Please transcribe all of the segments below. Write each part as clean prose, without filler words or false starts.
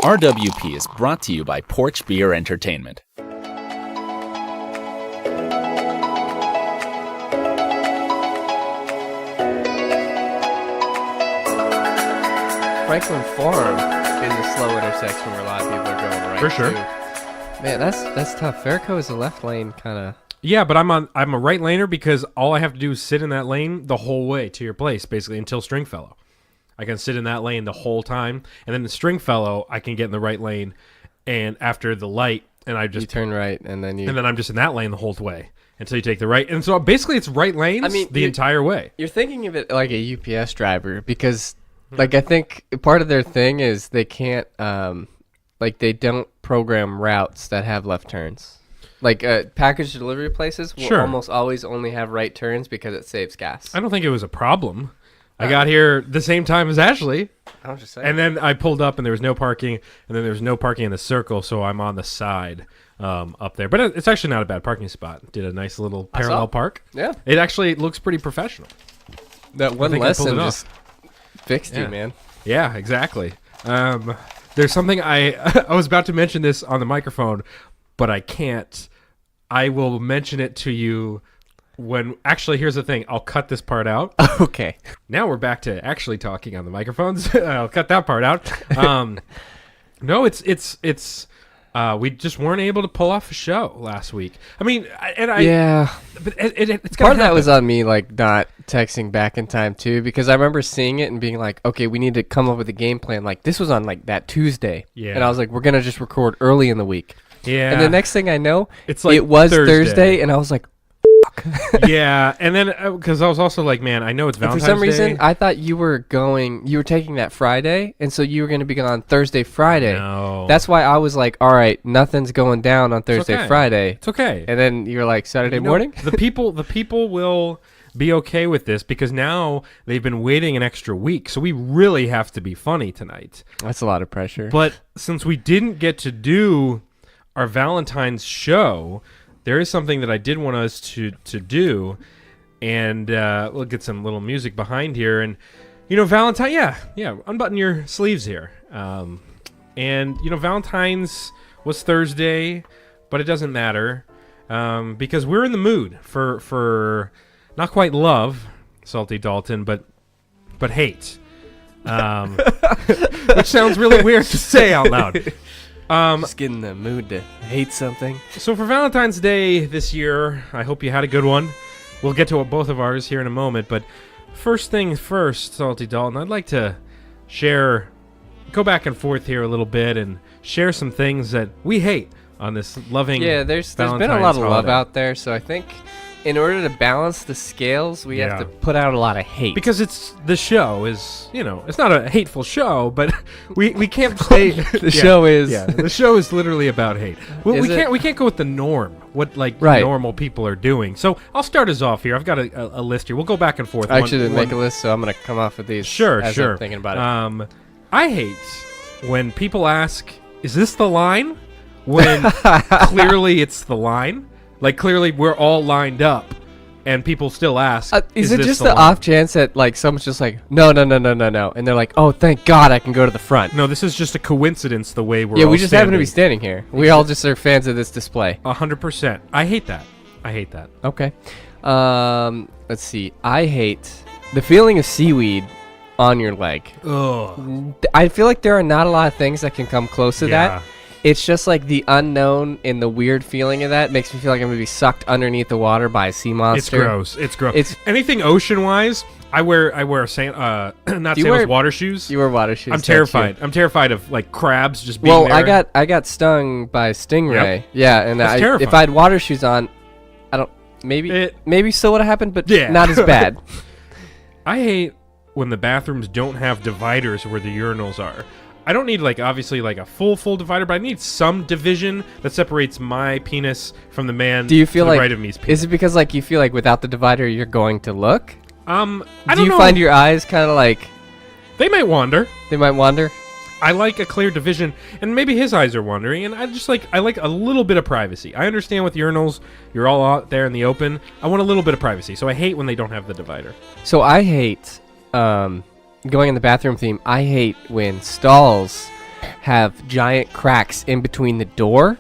RWP is brought to you by Porch Beer Entertainment. Franklin Farm is a slow intersection where a lot of people are going right. For sure. To. Man, that's tough. Fairco is a left lane kind of. Yeah, but I'm a right laner because all I have to do is sit in that lane the whole way to your place, basically until Stringfellow. I can sit in that lane the whole time, and then the Stringfellow I can get in the right lane, and after the light, and I just you turn right, and then I'm just in that lane the whole way until you take the right, and so basically it's right lanes the entire way. You're thinking of it like a UPS driver because, like, I think part of their thing is they can't, they don't program routes that have left turns. Like package delivery places will almost always only have right turns because it saves gas. I don't think it was a problem. I got here the same time as Ashley. I was just saying. And then I pulled up and there was no parking, and then there was no parking in the circle, so I'm on the side up there. But it's actually not a bad parking spot. Did a nice little parallel park. Yeah. It actually looks pretty professional. That one lesson just fixed you, man. Yeah, exactly. There's something I was about to mention this on the microphone, but I can't. I will mention it to you when actually here's the thing. I'll cut this part out. Okay. Now we're back to actually talking on the microphones. I'll cut that part out. No, it's we just weren't able to pull off a show last week. I mean, but it's part of that was on me, like not texting back in time too, because I remember seeing it and being like, okay, we need to come up with a game plan. Like this was on like that Tuesday, and I was like, we're gonna just record early in the week. Yeah. And the next thing I know, it's like it was Thursday, and I was like, yeah, and then because I was also like, man, I know it's Valentine's Day. For some reason, I thought you were taking that Friday, and so you were going to be on Thursday, Friday. No. That's why I was like, all right, nothing's going down on Thursday, Friday. It's okay. And then you were like, Saturday morning? The people will be okay with this because now they've been waiting an extra week, so we really have to be funny tonight. That's a lot of pressure. But since we didn't get to do our Valentine's show, there is something that I did want us to do, and we'll get some little music behind here. And, Valentine, yeah, unbutton your sleeves here. And, Valentine's was Thursday, but it doesn't matter because we're in the mood for not quite love, Salty Dalton, but hate, which sounds really weird to say out loud. Just get in the mood to hate something. So for Valentine's Day this year, I hope you had a good one. We'll get to both of ours here in a moment, but first things first, Salty Dalton, I'd like to go back and forth here a little bit and share some things that we hate on this loving there's been a lot of love out there, so I think in order to balance the scales, we have to put out a lot of hate. Because the show is, it's not a hateful show, but we can't play. The show is. Yeah, the show is literally about hate. We can't go with the norm, what normal people are doing. So I'll start us off here. I've got a list here. We'll go back and forth. I actually didn't make a list, so I'm going to come off with these. Sure. I'm thinking about it. I hate when people ask, is this the line? When clearly it's the line. Like, clearly, we're all lined up, and people still ask, is it just the off chance that, like, someone's just like, no, and they're like, oh, thank God I can go to the front. No, this is just a coincidence the way we're all we just happen to be standing here. We all just are fans of this display. 100%. I hate that. Okay. Let's see. I hate the feeling of seaweed on your leg. Ugh. I feel like there are not a lot of things that can come close to that. It's just like the unknown and the weird feeling of that makes me feel like I'm going to be sucked underneath the water by a sea monster. It's gross. It's anything ocean-wise, I wear water shoes. You wear water shoes. I'm terrified. I'm terrified of like crabs just being there. Well, I got stung by a stingray. Yep. Yeah, and if I had water shoes on, maybe still would have happened, but not as bad. I hate when the bathrooms don't have dividers where the urinals are. I don't need obviously a full divider, but I need some division that separates my penis from the man to the right of me's penis. Is it because you feel like without the divider you're going to look? I don't know. Do you find your eyes kind of like they might wander? I like a clear division, and maybe his eyes are wandering, and I like a little bit of privacy. I understand with urinals, you're all out there in the open. I want a little bit of privacy, so I hate when they don't have the divider. So I hate going in the bathroom theme. I hate when stalls have giant cracks in between the door.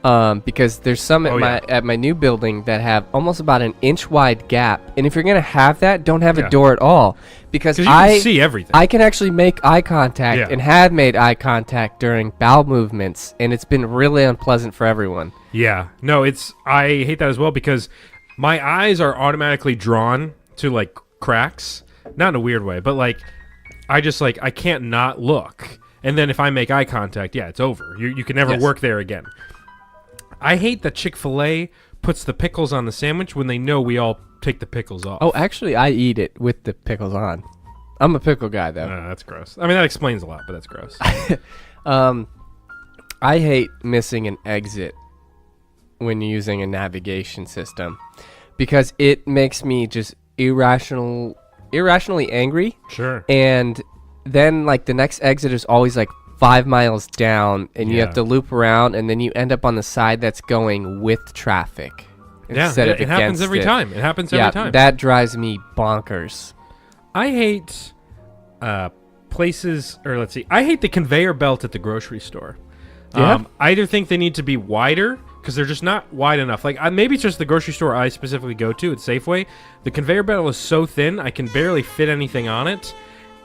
Because there's some at my new building that have almost about an inch wide gap, and if you're gonna have that, don't have a door at all, because you can see everything. I can actually make eye contact and have made eye contact during bowel movements, and it's been really unpleasant for everyone. Yeah, no, I hate that as well because my eyes are automatically drawn to like cracks, not in a weird way, but like I can't not look, and then if I make eye contact, it's over. You can never work there again. I hate that Chick-fil-A puts the pickles on the sandwich when they know we all take the pickles off. Oh, actually, I eat it with the pickles on. I'm a pickle guy, though. That's gross. I mean, that explains a lot, but that's gross. I hate missing an exit when using a navigation system because it makes me just irrationally angry. Sure. And then, like, the next exit is always, like, 5 miles down, and you have to loop around, and then you end up on the side that's going with traffic. Instead of it happens every time. It happens every time. That drives me bonkers. I hate places, or let's see, I hate the conveyor belt at the grocery store. I either think they need to be wider, because they're just not wide enough. Like, maybe it's just the grocery store I specifically go to, at Safeway. The conveyor belt is so thin, I can barely fit anything on it.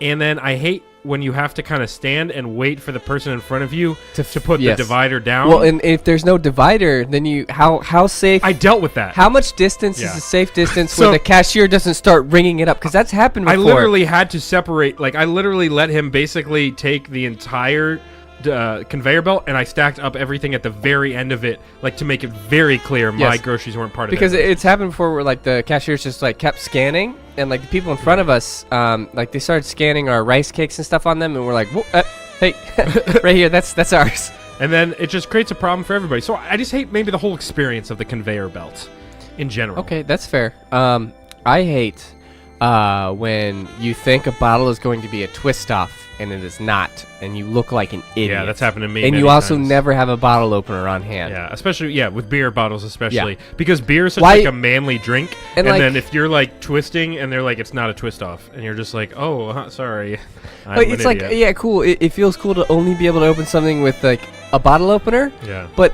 And then I hate when you have to kind of stand and wait for the person in front of you to put the divider down. Well, and if there's no divider, then how safe? I dealt with that. How much distance is a safe distance where the cashier doesn't start ringing it up? Because that's happened before. I literally had to separate. Like, I literally let him basically take the entire conveyor belt, and I stacked up everything at the very end of it, like, to make it very clear my groceries weren't part of it. Because it's happened before where, like, the cashiers just, like, kept scanning, and, like, the people in front of us, like, they started scanning our rice cakes and stuff on them, and we're like, hey, right here, that's ours. And then it just creates a problem for everybody. So I just hate maybe the whole experience of the conveyor belt in general. Okay, that's fair. I hate when you think a bottle is going to be a twist-off, and it is not, and you look like an idiot. Yeah, that's happened to me. And you also never have a bottle opener on hand. Yeah, especially with beer bottles, especially because beer is such like a manly drink. And like, then if you're like twisting, and they're like, it's not a twist off, and you're just like, oh, sorry. It's like, cool. It feels cool to only be able to open something with like a bottle opener. Yeah. But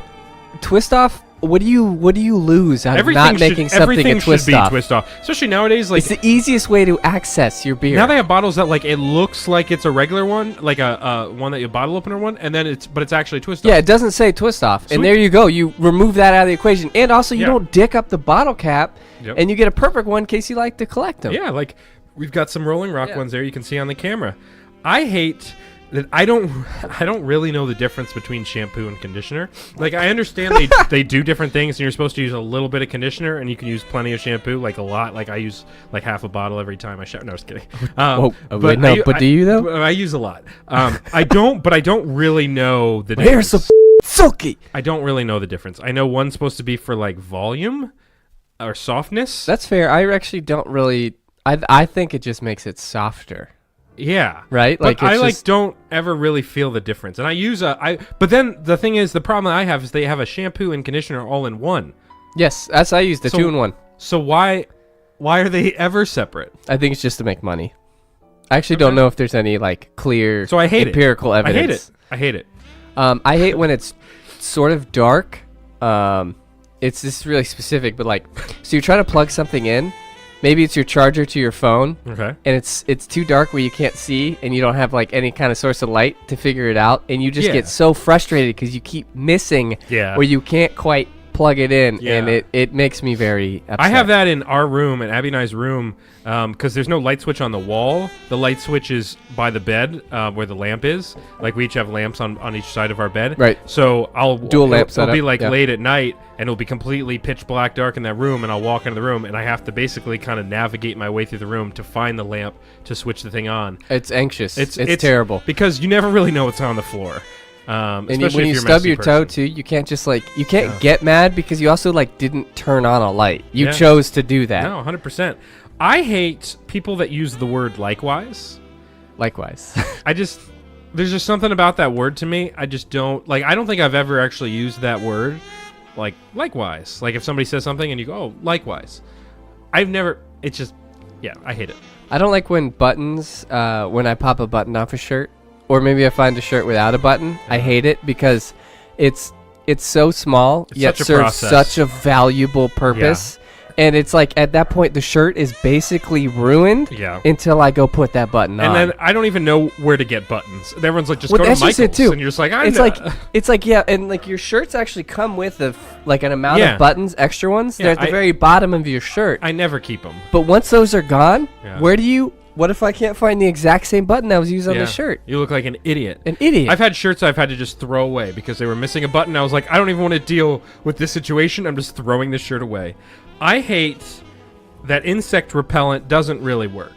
twist off. What do you lose out of not making something a twist should be twist off, especially nowadays. Like, it's the easiest way to access your beer. Now they have bottles that like it looks like it's a regular one, like a one that you bottle opener one, and then it's actually twist off. Yeah, it doesn't say twist off, and there you go. You remove that out of the equation, and also you don't dick up the bottle cap, and you get a perfect one in case you like to collect them. Yeah, like we've got some Rolling Rock ones there you can see on the camera. I hate that I don't really know the difference between shampoo and conditioner. Like, I understand they do different things, and you're supposed to use a little bit of conditioner, and you can use plenty of shampoo, like a lot. Like, I use like half a bottle every time I shower. No, just kidding. But do you though? I use a lot. I don't really know the difference. Here's some silky. I don't really know the difference. I know one's supposed to be for like volume or softness. That's fair. I actually don't really. I think it just makes it softer. Yeah. Right? But I don't ever really feel the difference. And I use but then the thing is, the problem I have is they have a shampoo and conditioner all in one. Yes, I use the 2-in-1. So why are they ever separate? I think it's just to make money. I actually don't know if there's any like clear empirical evidence. I hate it. I hate when it's sort of dark. It's just really specific, but like, so you're trying to plug something in. Maybe it's your charger to your phone, and it's too dark where you can't see, and you don't have like any kind of source of light to figure it out, and you just get so frustrated because you keep missing where you can't quite plug it in, and it makes me very upset. I have that in our room, in Abby and I's room, because there's no light switch on the wall. The light switch is by the bed where the lamp is. Like, we each have lamps on each side of our bed. Right. So dual lamp setup. It'll be like late at night, and it'll be completely pitch black dark in that room, and I'll walk into the room, and I have to basically kind of navigate my way through the room to find the lamp to switch the thing on. It's anxious. It's terrible. Because you never really know what's on the floor. And when you stub your toe too, you can't just like get mad because you also like didn't turn on a light. You chose to do that. No, 100%. I hate people that use the word likewise. Likewise. There's just something about that word to me. I just don't like. I don't think I've ever actually used that word, like likewise. Like if somebody says something and you go, "Oh, likewise," I've never. It's just, I hate it. I don't like when buttons. When I pop a button off a shirt, or maybe I find a shirt without a button. I hate it because it's so small, yet such a serves process. such a valuable purpose. And it's like at that point, the shirt is basically ruined until I go put that button on. And then I don't even know where to get buttons. Everyone's like, just go to that's Michael's. just it too. And you're just like, it's like, yeah, and like your shirts actually come with like an amount Yeah. of buttons, extra ones. Yeah, They're at the very bottom of your shirt. I never keep them. But once those are gone, what if I can't find the exact same button that was used on the shirt? You look like an idiot. An idiot. I've had shirts I've had to just throw away because they were missing a button. I was like, I don't even want to deal with this situation. I'm just throwing this shirt away. I hate that insect repellent doesn't really work.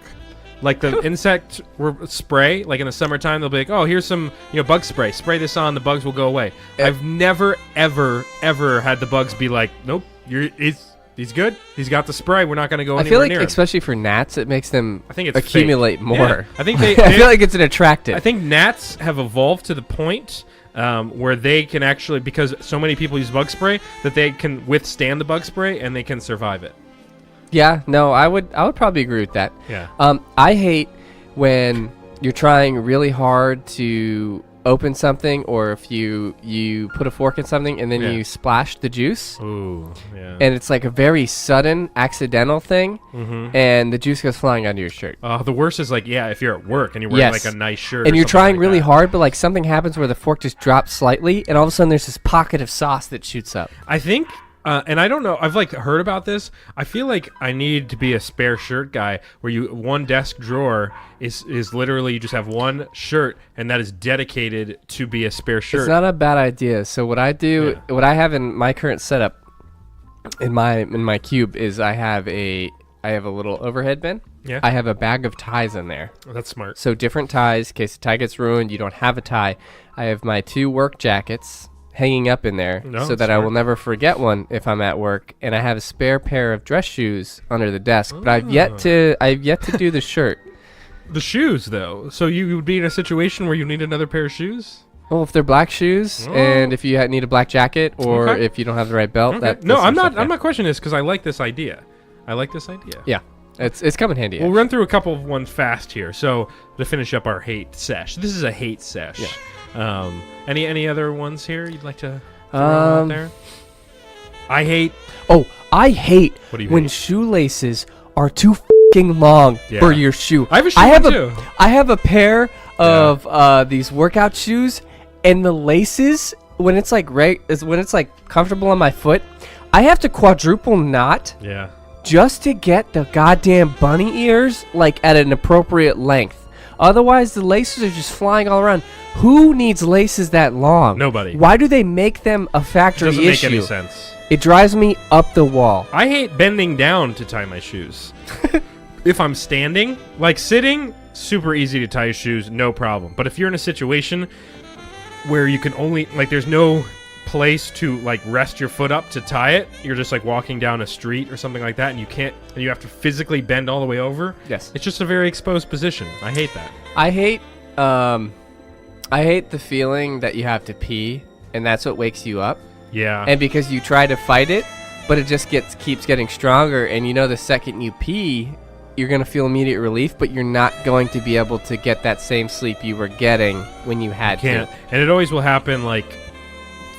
Like the insect spray, like in the summertime, they'll be like, oh, here's some bug spray. Spray this on, the bugs will go away. I've never, ever, ever had the bugs be like, nope, he's good. He's got the spray. We're not going to go anywhere near him. Especially for gnats, it makes them it's accumulate fake. more. Yeah. I think I feel like it's an attractant. I think gnats have evolved to the point where they can actually, because so many people use bug spray, that they can withstand the bug spray and they can survive it. Yeah, no, I would probably agree with that. Yeah. I hate when you're trying really hard to open something, or if you put a fork in something and then you splash the juice. Ooh, yeah. And it's like a very sudden, accidental thing, and the juice goes flying onto your shirt. The worst is like, if you're at work and you're wearing like a nice shirt, and you're trying like really that. hard, but like something happens where the fork just drops slightly, and all of a sudden there's this pocket of sauce that shoots up. I think. And I don't know. I've like heard about this. I feel like I need to be a spare shirt guy, where one desk drawer is literally you just have one shirt, and that is dedicated to be a spare shirt. It's not a bad idea. So what I do, what I have in my current setup, in my cube, is I have a little overhead bin. Yeah. I have a bag of ties in there. Oh, that's smart. So different ties, in case the tie gets ruined, you don't have a tie. I have my 2 work jackets hanging up in there so that I will never forget one if I'm at work, and I have a spare pair of dress shoes under the desk, but I've yet to do the shirt. The shoes though, so you would be in a situation where you need another pair of shoes? Well, if they're black shoes, and if you need a black jacket, or if you don't have the right belt, I'm not questioning this because I like this idea. Yeah, it's come in handy. We'll run through a couple of ones fast here. So to finish up our hate sesh, this is a hate sesh. Yeah. Any other ones here you'd like to throw out there? I hate when shoelaces are too fucking long for your shoe. I have a shoe too. I have a pair of these workout shoes, and the laces when it's like comfortable on my foot, I have to quadruple knot. Yeah. Just to get the goddamn bunny ears like at an appropriate length. Otherwise, the laces are just flying all around. Who needs laces that long? Nobody. Why do they make them a factory issue? It doesn't make any sense. It drives me up the wall. I hate bending down to tie my shoes. If I'm standing, like sitting, super easy to tie your shoes, no problem. But if you're in a situation where you can only, like, there's no place to like rest your foot up to tie it, you're just like walking down a street or something like that, and you have to physically bend all the way over. Yes. It's just a very exposed position. I hate that. I hate the feeling that you have to pee, and that's what wakes you up. Yeah. And because you try to fight it, but it just keeps getting stronger, and the second you pee, you're going to feel immediate relief, but you're not going to be able to get that same sleep you were getting when you had to. And it always will happen like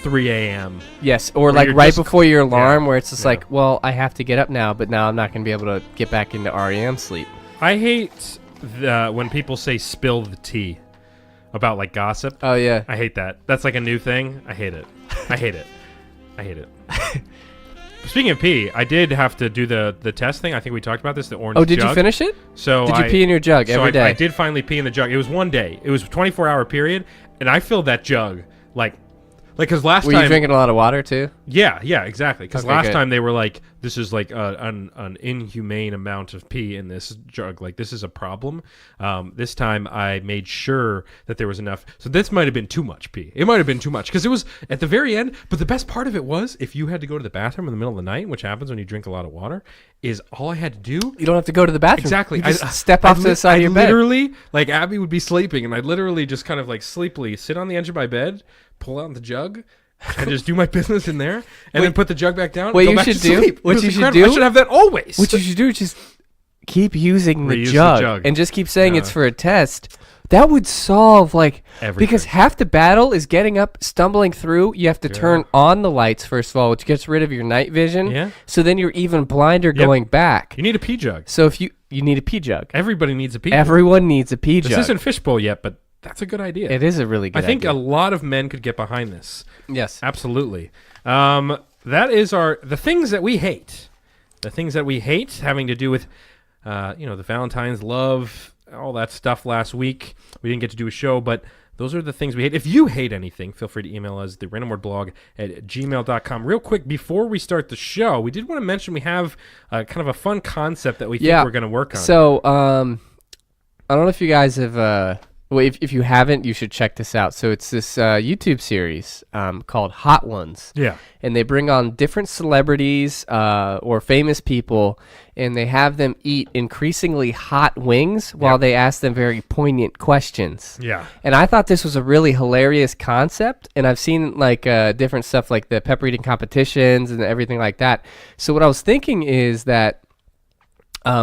3 a.m. Yes, or like right before your alarm, where it's just like, well, I have to get up now, but now I'm not going to be able to get back into REM sleep. I hate when people say spill the tea about like gossip. Oh, yeah. I hate that. That's like a new thing. I hate it. I hate it. Speaking of pee, I did have to do the test thing. I think we talked about this, the orange jug. Oh, did you finish it? So did you pee in your jug every day? I did finally pee in the jug. It was one day. It was a 24-hour period, and I filled that jug like because last time... Were you drinking a lot of water, too? Yeah, exactly. Because last time they were like, this is like an inhumane amount of pee in this jug. Like, this is a problem. This time I made sure that there was enough. So this might have been too much pee. It might have been too much. Because it was at the very end. But the best part of it was, if you had to go to the bathroom in the middle of the night, which happens when you drink a lot of water, is all I had to do... You don't have to go to the bathroom. Exactly. You just step off to the side of your bed. Literally, like, Abby would be sleeping, and I'd literally just kind of, like, sleepily sit on the edge of my bed, pull out the jug, and just do my business in there, and then put the jug back down. What and you go should back do? to sleep. What you should incredible. do? I should have that always. What you should do is just keep using the Reuse the jug, jug. and just keep saying it's for a test. That would solve Everything. because half the battle is getting up, stumbling through. You have to turn on the lights first of all, which gets rid of your night vision. Yeah. So then you're even blinder going back. You need a pee jug. So if you need a pee jug. Everybody needs a pee jug. Everyone needs a pee jug. This isn't Fishbowl yet, but that's a good idea. It is a really good I think idea. a lot of men could get behind this. Yes. Absolutely. That is the things that we hate. The things that we hate having to do with, the Valentine's love, all that stuff last week. We didn't get to do a show, but those are the things we hate. If you hate anything, feel free to email us, therandomwordblog@gmail.com. Real quick, before we start the show, we did want to mention we have kind of a fun concept that we think we're going to work on. So, I don't know if you guys have... Well, if you haven't, you should check this out. So it's this YouTube series called Hot Ones. Yeah. And they bring on different celebrities or famous people, and they have them eat increasingly hot wings while they ask them very poignant questions. Yeah. And I thought this was a really hilarious concept, and I've seen different stuff like the pepper eating competitions and everything like that. So what I was thinking is that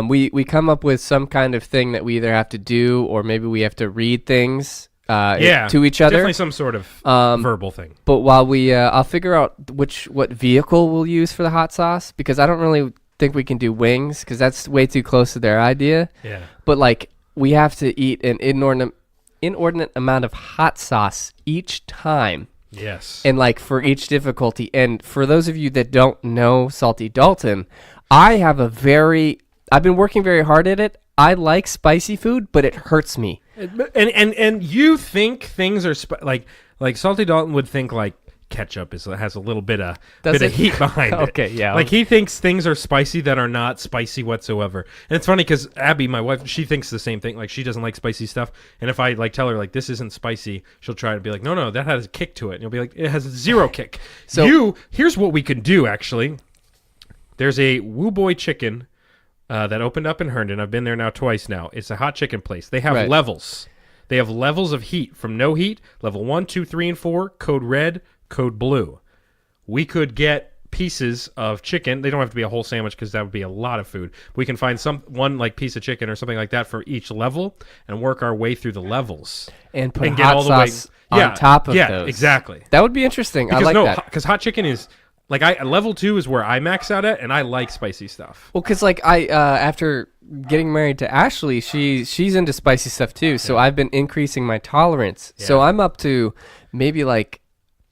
we come up with some kind of thing that we either have to do or maybe we have to read things to each other. Definitely some sort of verbal thing. But while I'll figure out what vehicle we'll use for the hot sauce, because I don't really think we can do wings because that's way too close to their idea. Yeah. But we have to eat an inordinate amount of hot sauce each time. Yes. And for each difficulty. And for those of you that don't know Salty Dalton, I've been working very hard at it. I like spicy food, but it hurts me. And you think things are like Salty Dalton would think ketchup has a little bit of heat behind it. Okay, yeah. He thinks things are spicy that are not spicy whatsoever. And it's funny because Abby, my wife, she thinks the same thing. She doesn't like spicy stuff. And if I tell her this isn't spicy, she'll try to be no, that has a kick to it. And you'll be it has zero kick. So here's what we can do. Actually, there's a Woo Boy Chicken that opened up in Herndon. I've been there now twice now. It's a hot chicken place. They have levels. They have levels of heat from no heat, level 1, 2, 3, and 4, code red, code blue. We could get pieces of chicken. They don't have to be a whole sandwich because that would be a lot of food. We can find one piece of chicken or something like that for each level and work our way through the levels. And put hot sauce on top of those. Yeah, exactly. That would be interesting. Because I like that. Because hot chicken is... level 2 is where I max out at, and I like spicy stuff. Well, because after getting married to Ashley, she's into spicy stuff too. So I've been increasing my tolerance. Yeah. So I'm up to maybe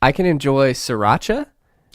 I can enjoy sriracha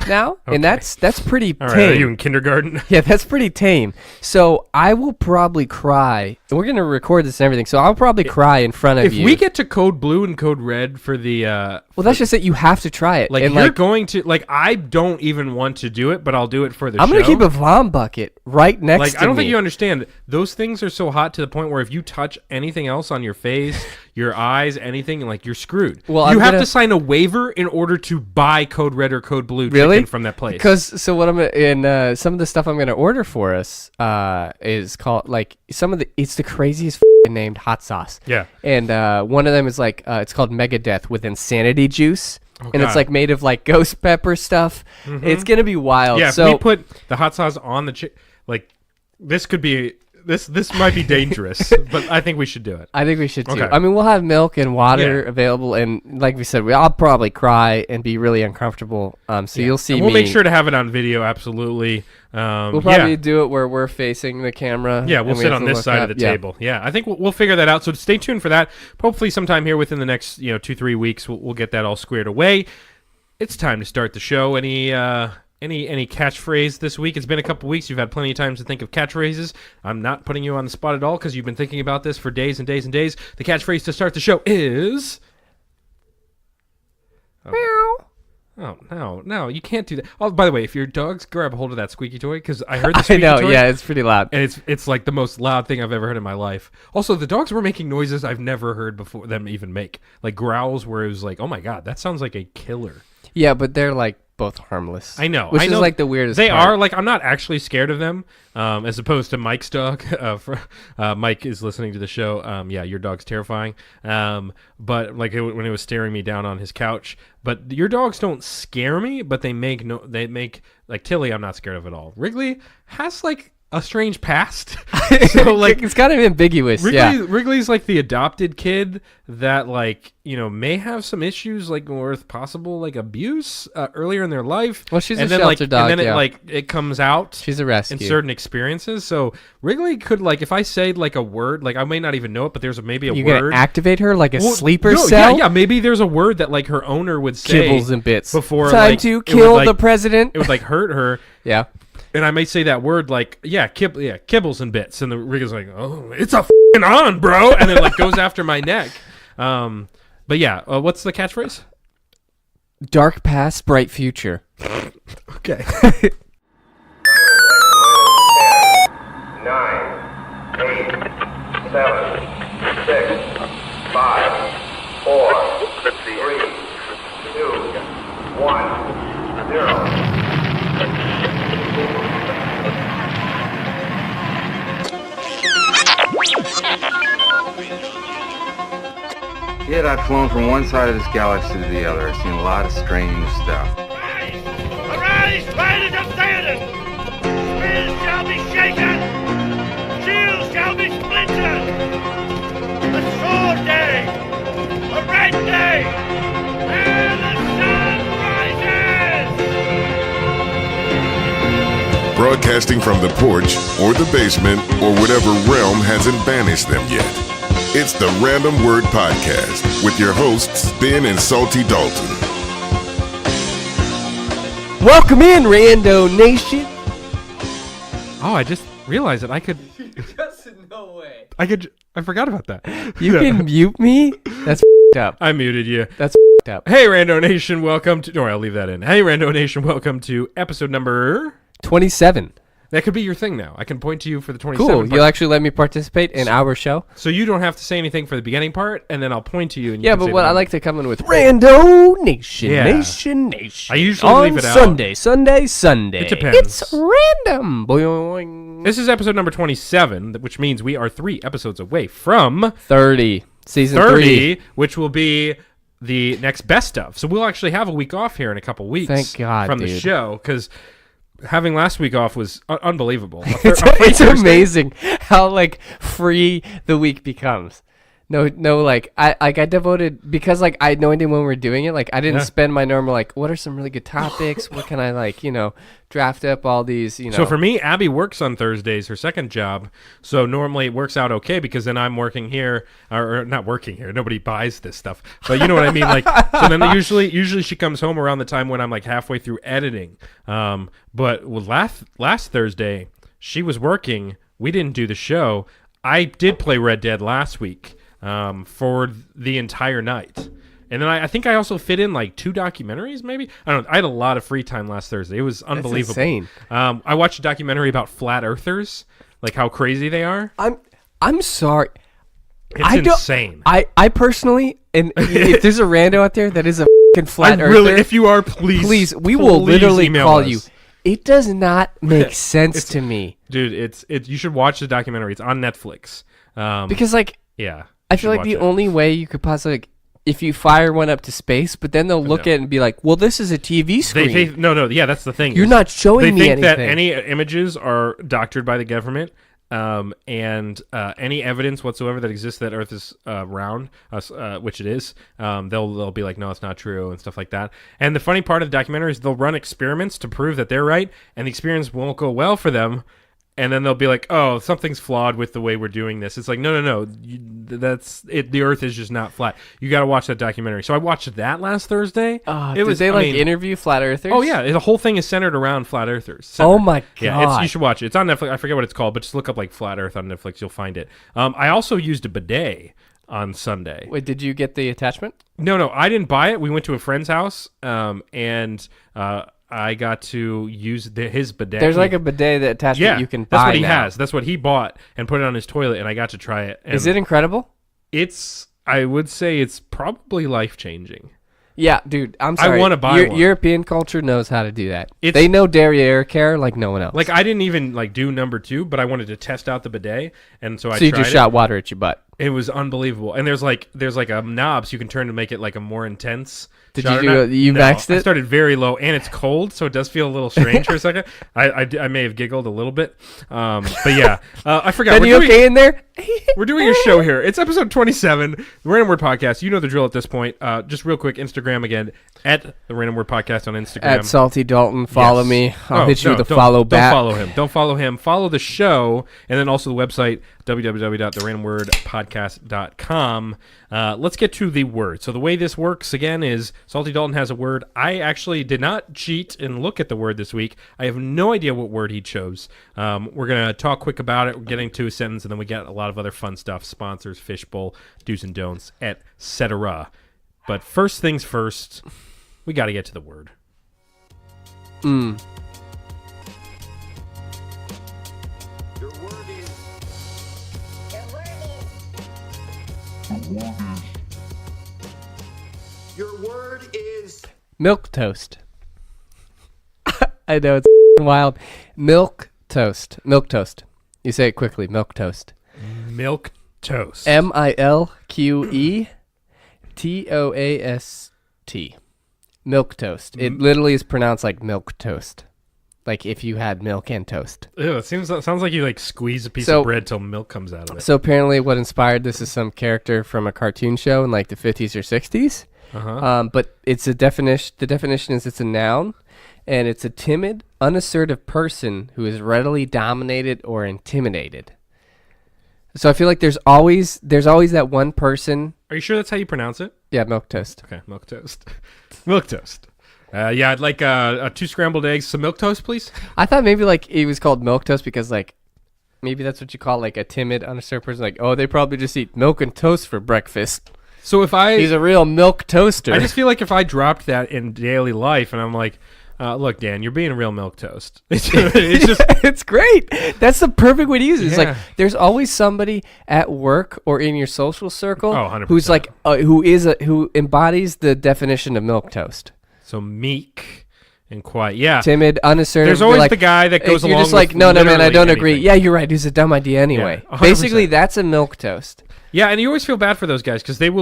now, and that's pretty tame. All right, are you in kindergarten? Yeah, that's pretty tame. So I will probably cry. And we're gonna record this and everything. So I'll probably cry in front of you. If we get to code blue and code red for the that's just it. You have to try it. You're going to I don't even want to do it, but I'll do it for the show. I'm gonna keep a Vom bucket right next to me. I don't think you understand. Those things are so hot to the point where if you touch anything else on your face, your eyes, anything, you're screwed. Well, you have to sign a waiver in order to buy code red or code blue chicken from that place. Because what I'm in some of the stuff I'm gonna order for us is called it's the craziest named hot sauce. Yeah. And one of them is it's called Megadeth with Insanity Juice. Oh, and God. it's made of ghost pepper stuff. Mm-hmm. It's gonna be wild. Yeah, so if we put the hot sauce on the chicken, this could be this might be dangerous, but I think we should do it. I think we should too. Okay. I mean, we'll have milk and water available, and like we said, I'll probably cry and be really uncomfortable. So you'll see. And we'll make sure to have it on video. Absolutely. We'll probably do it where we're facing the camera. Yeah, we'll sit on this side of the table. Yeah, I think we'll figure that out. So stay tuned for that. Hopefully, sometime here within the next 2-3 weeks, we'll get that all squared away. It's time to start the show. Any catchphrase this week? It's been a couple weeks. You've had plenty of time to think of catchphrases. I'm not putting you on the spot at all because you've been thinking about this for days and days and days. The catchphrase to start the show is... Meow. Oh, no, you can't do that. Oh, by the way, if your dogs grab a hold of that squeaky toy, because I heard the squeaky I know, toy. yeah, it's pretty loud. And it's the most loud thing I've ever heard in my life. Also, the dogs were making noises I've never heard before them even make. Growls where it was oh my God, that sounds like a killer. Yeah, but they're both harmless. I know. Which is the weirdest They part. are. I'm not actually scared of them, as opposed to Mike's dog. Mike is listening to the show. Yeah, your dog's terrifying. But when it was staring me down on his couch. But your dogs don't scare me, but they make Tilly I'm not scared of at all. Wrigley has a strange past. So like it's kind of ambiguous. Wrigley's like the adopted kid that like, may have some issues like with possible like abuse earlier in their life. Well, she's and a then, shelter dog. And then it comes out. She's a rescue in certain experiences. So Wrigley could like, if I say like a word, like I may not even know it, but there's maybe a You're word. Gonna activate her like a sleeper cell. Yeah. Maybe there's a word that like her owner would say. Kibbles and bits. Before time like, to kill the president. It would like hurt her. Yeah. And I may say that word like, kibbles and bits. And the Wrigley's like, oh, it's a f***ing on, bro. And it like goes after my neck. But yeah, what's the catchphrase? Dark past, bright future. Okay. 10, 9, 8, 7, 6, 5, 4, 3, 2, 1, 0. Yet I've flown from one side of this galaxy to the other. I've seen a lot of strange stuff. Arise, fighters of Theoden! Spears shall be shaken! Shields shall be splintered! A sword day! A red day! And the sun rises! Broadcasting from the porch or the basement or whatever realm hasn't banished them yet. It's the Random Word Podcast with your hosts, Ben and Salty Dalton. Welcome in, Rando Nation. Oh, I just realized that I could. No way. I forgot about that. You can mute me? That's up. I muted you. That's up. Hey, Rando Nation, welcome to. No, I'll leave that in. Hey, Rando Nation, welcome to episode number 27. That could be your thing now. I can point to you for the 27th Cool. part. You'll actually let me participate in our show? So you don't have to say anything for the beginning part, and then I'll point to you. And you Yeah, can but say what the I number. like to come in with Rando Nation, Yeah. Nation. I usually on leave it out. Sunday. It depends. It's random. Boing. This is episode number 27, which means we are 3 episodes away from 30. Season 30, 3. which will be the next best of. So we'll actually have a week off here in a couple weeks. Thank God, from the dude. show, because having last week off was unbelievable. It's amazing how like free the week becomes. No, like I devoted because like I had no idea when we were doing it. Like I didn't spend my normal like what are some really good topics? What can I like draft up all these So for me, Abby works on Thursdays, her second job. So normally it works out okay because then I'm working here or not working here. Nobody buys this stuff, but you know what I mean. Like so then usually she comes home around the time when I'm like halfway through editing. But with last Thursday she was working. We didn't do the show. I did play Red Dead last week. For the entire night. And then I think I also fit in like 2 documentaries, maybe. I don't know. I had a lot of free time last Thursday. It was unbelievable. That's insane. I watched a documentary about flat earthers, like how crazy they are. I'm sorry. It's insane. I personally, and if there's a rando out there that is a fucking flat earther, really, if you are, please, we will literally email call us. you. It does not make sense to me, Dude. You should watch the documentary. It's on Netflix. because like yeah. I feel like the only way you could possibly, like, if you fire one up to space, but then they'll look at it and be like, well, this is a TV screen. No, yeah, that's the thing. You're not showing me They think anything. that any images are doctored by the government, and any evidence whatsoever that exists that Earth is round, which it is, they'll be like, no, it's not true, and stuff like that. And the funny part of the documentary is they'll run experiments to prove that they're right, and the experiments won't go well for them. And then they'll be like, "Oh, something's flawed with the way we're doing this." It's like, no. That's it. The Earth is just not flat. You got to watch that documentary. So I watched that last Thursday. Did they interview flat earthers? Oh yeah, the whole thing is centered around flat earthers. Oh my god! Yeah, you should watch it. It's on Netflix. I forget what it's called, but just look up like Flat Earth on Netflix. You'll find it. I also used a bidet on Sunday. Wait, did you get the attachment? No, I didn't buy it. We went to a friend's house, and I got to use his bidet. There's like a bidet that attachment you can buy. That's what he now. has. That's what he bought and put it on his toilet, and I got to try it. And Is it incredible? I would say it's probably life-changing. Yeah, dude, I'm sorry. I want to buy one. European culture knows how to do that. They know derriere care like no one else. Like I didn't even like do number 2, but I wanted to test out the bidet, and so I you tried just it. shot water at your butt. It was unbelievable. And there's like a knob so you can turn to make it like a more intense. Did shot you or do not. you No, maxed it? I started very low, and it's cold, so it does feel a little strange for a second. I may have giggled a little bit, but yeah, I forgot. Are you okay in there? We're doing a show here. It's episode 27, the Random Word Podcast. You know the drill at this point. Just real quick, Instagram again, at the Random Word Podcast on Instagram. At Salty Dalton, follow Yes. me. I'll hit you with a don't- follow back. Don't follow him. Follow the show, and then also the website, www.therandomwordpodcast.com. Let's get to the word. So the way this works, again, is Salty Dalton has a word. I actually did not cheat and look at the word this week. I have no idea what word he chose. We're going to talk quick about it. We're getting to a sentence, and then we get a lot of other fun stuff, sponsors, Fishbowl, do's and don'ts, etc. But first things first, we got to get to the word. Your word is Milk toast. I know it's wild. Milk toast. Milk toast. You say it quickly. Milk toast. Milk toast. Milquetoast. Milk toast. It literally is pronounced like milk toast. Like if you had milk and toast. Ew, it sounds like you like squeeze a piece So- of bread till milk comes out of it. So apparently what inspired this is some character from a cartoon show in like the 50s or 60s. But it's a definition. The definition is it's a noun, and it's a timid, unassertive person who is readily dominated or intimidated. So I feel like there's always that one person. Are you sure that's how you pronounce it? Yeah, milk toast. Okay, milk toast. Milk toast. Yeah, I'd like 2 scrambled eggs, some milk toast, please. I thought maybe like it was called milk toast because like maybe that's what you call like a timid, unassertive person. Like, oh, they probably just eat milk and toast for breakfast. So if He's a real milk toaster. I just feel like if I dropped that in daily life and I'm like, look, Dan, you're being a real milk toast. It's just it's great. That's the perfect way to use it. It's Yeah. like there's always somebody at work or in your social circle 100%. who's like who embodies the definition of milk toast. so meek and quiet. Yeah. Timid, unassertive. There's you're always like, the guy that goes you're along just like, with no, man, I literally don't agree. anything. Yeah, you're right. It's a dumb idea anyway. Yeah, 100%. Basically, that's a milk toast. Yeah, and you always feel bad for those guys because they're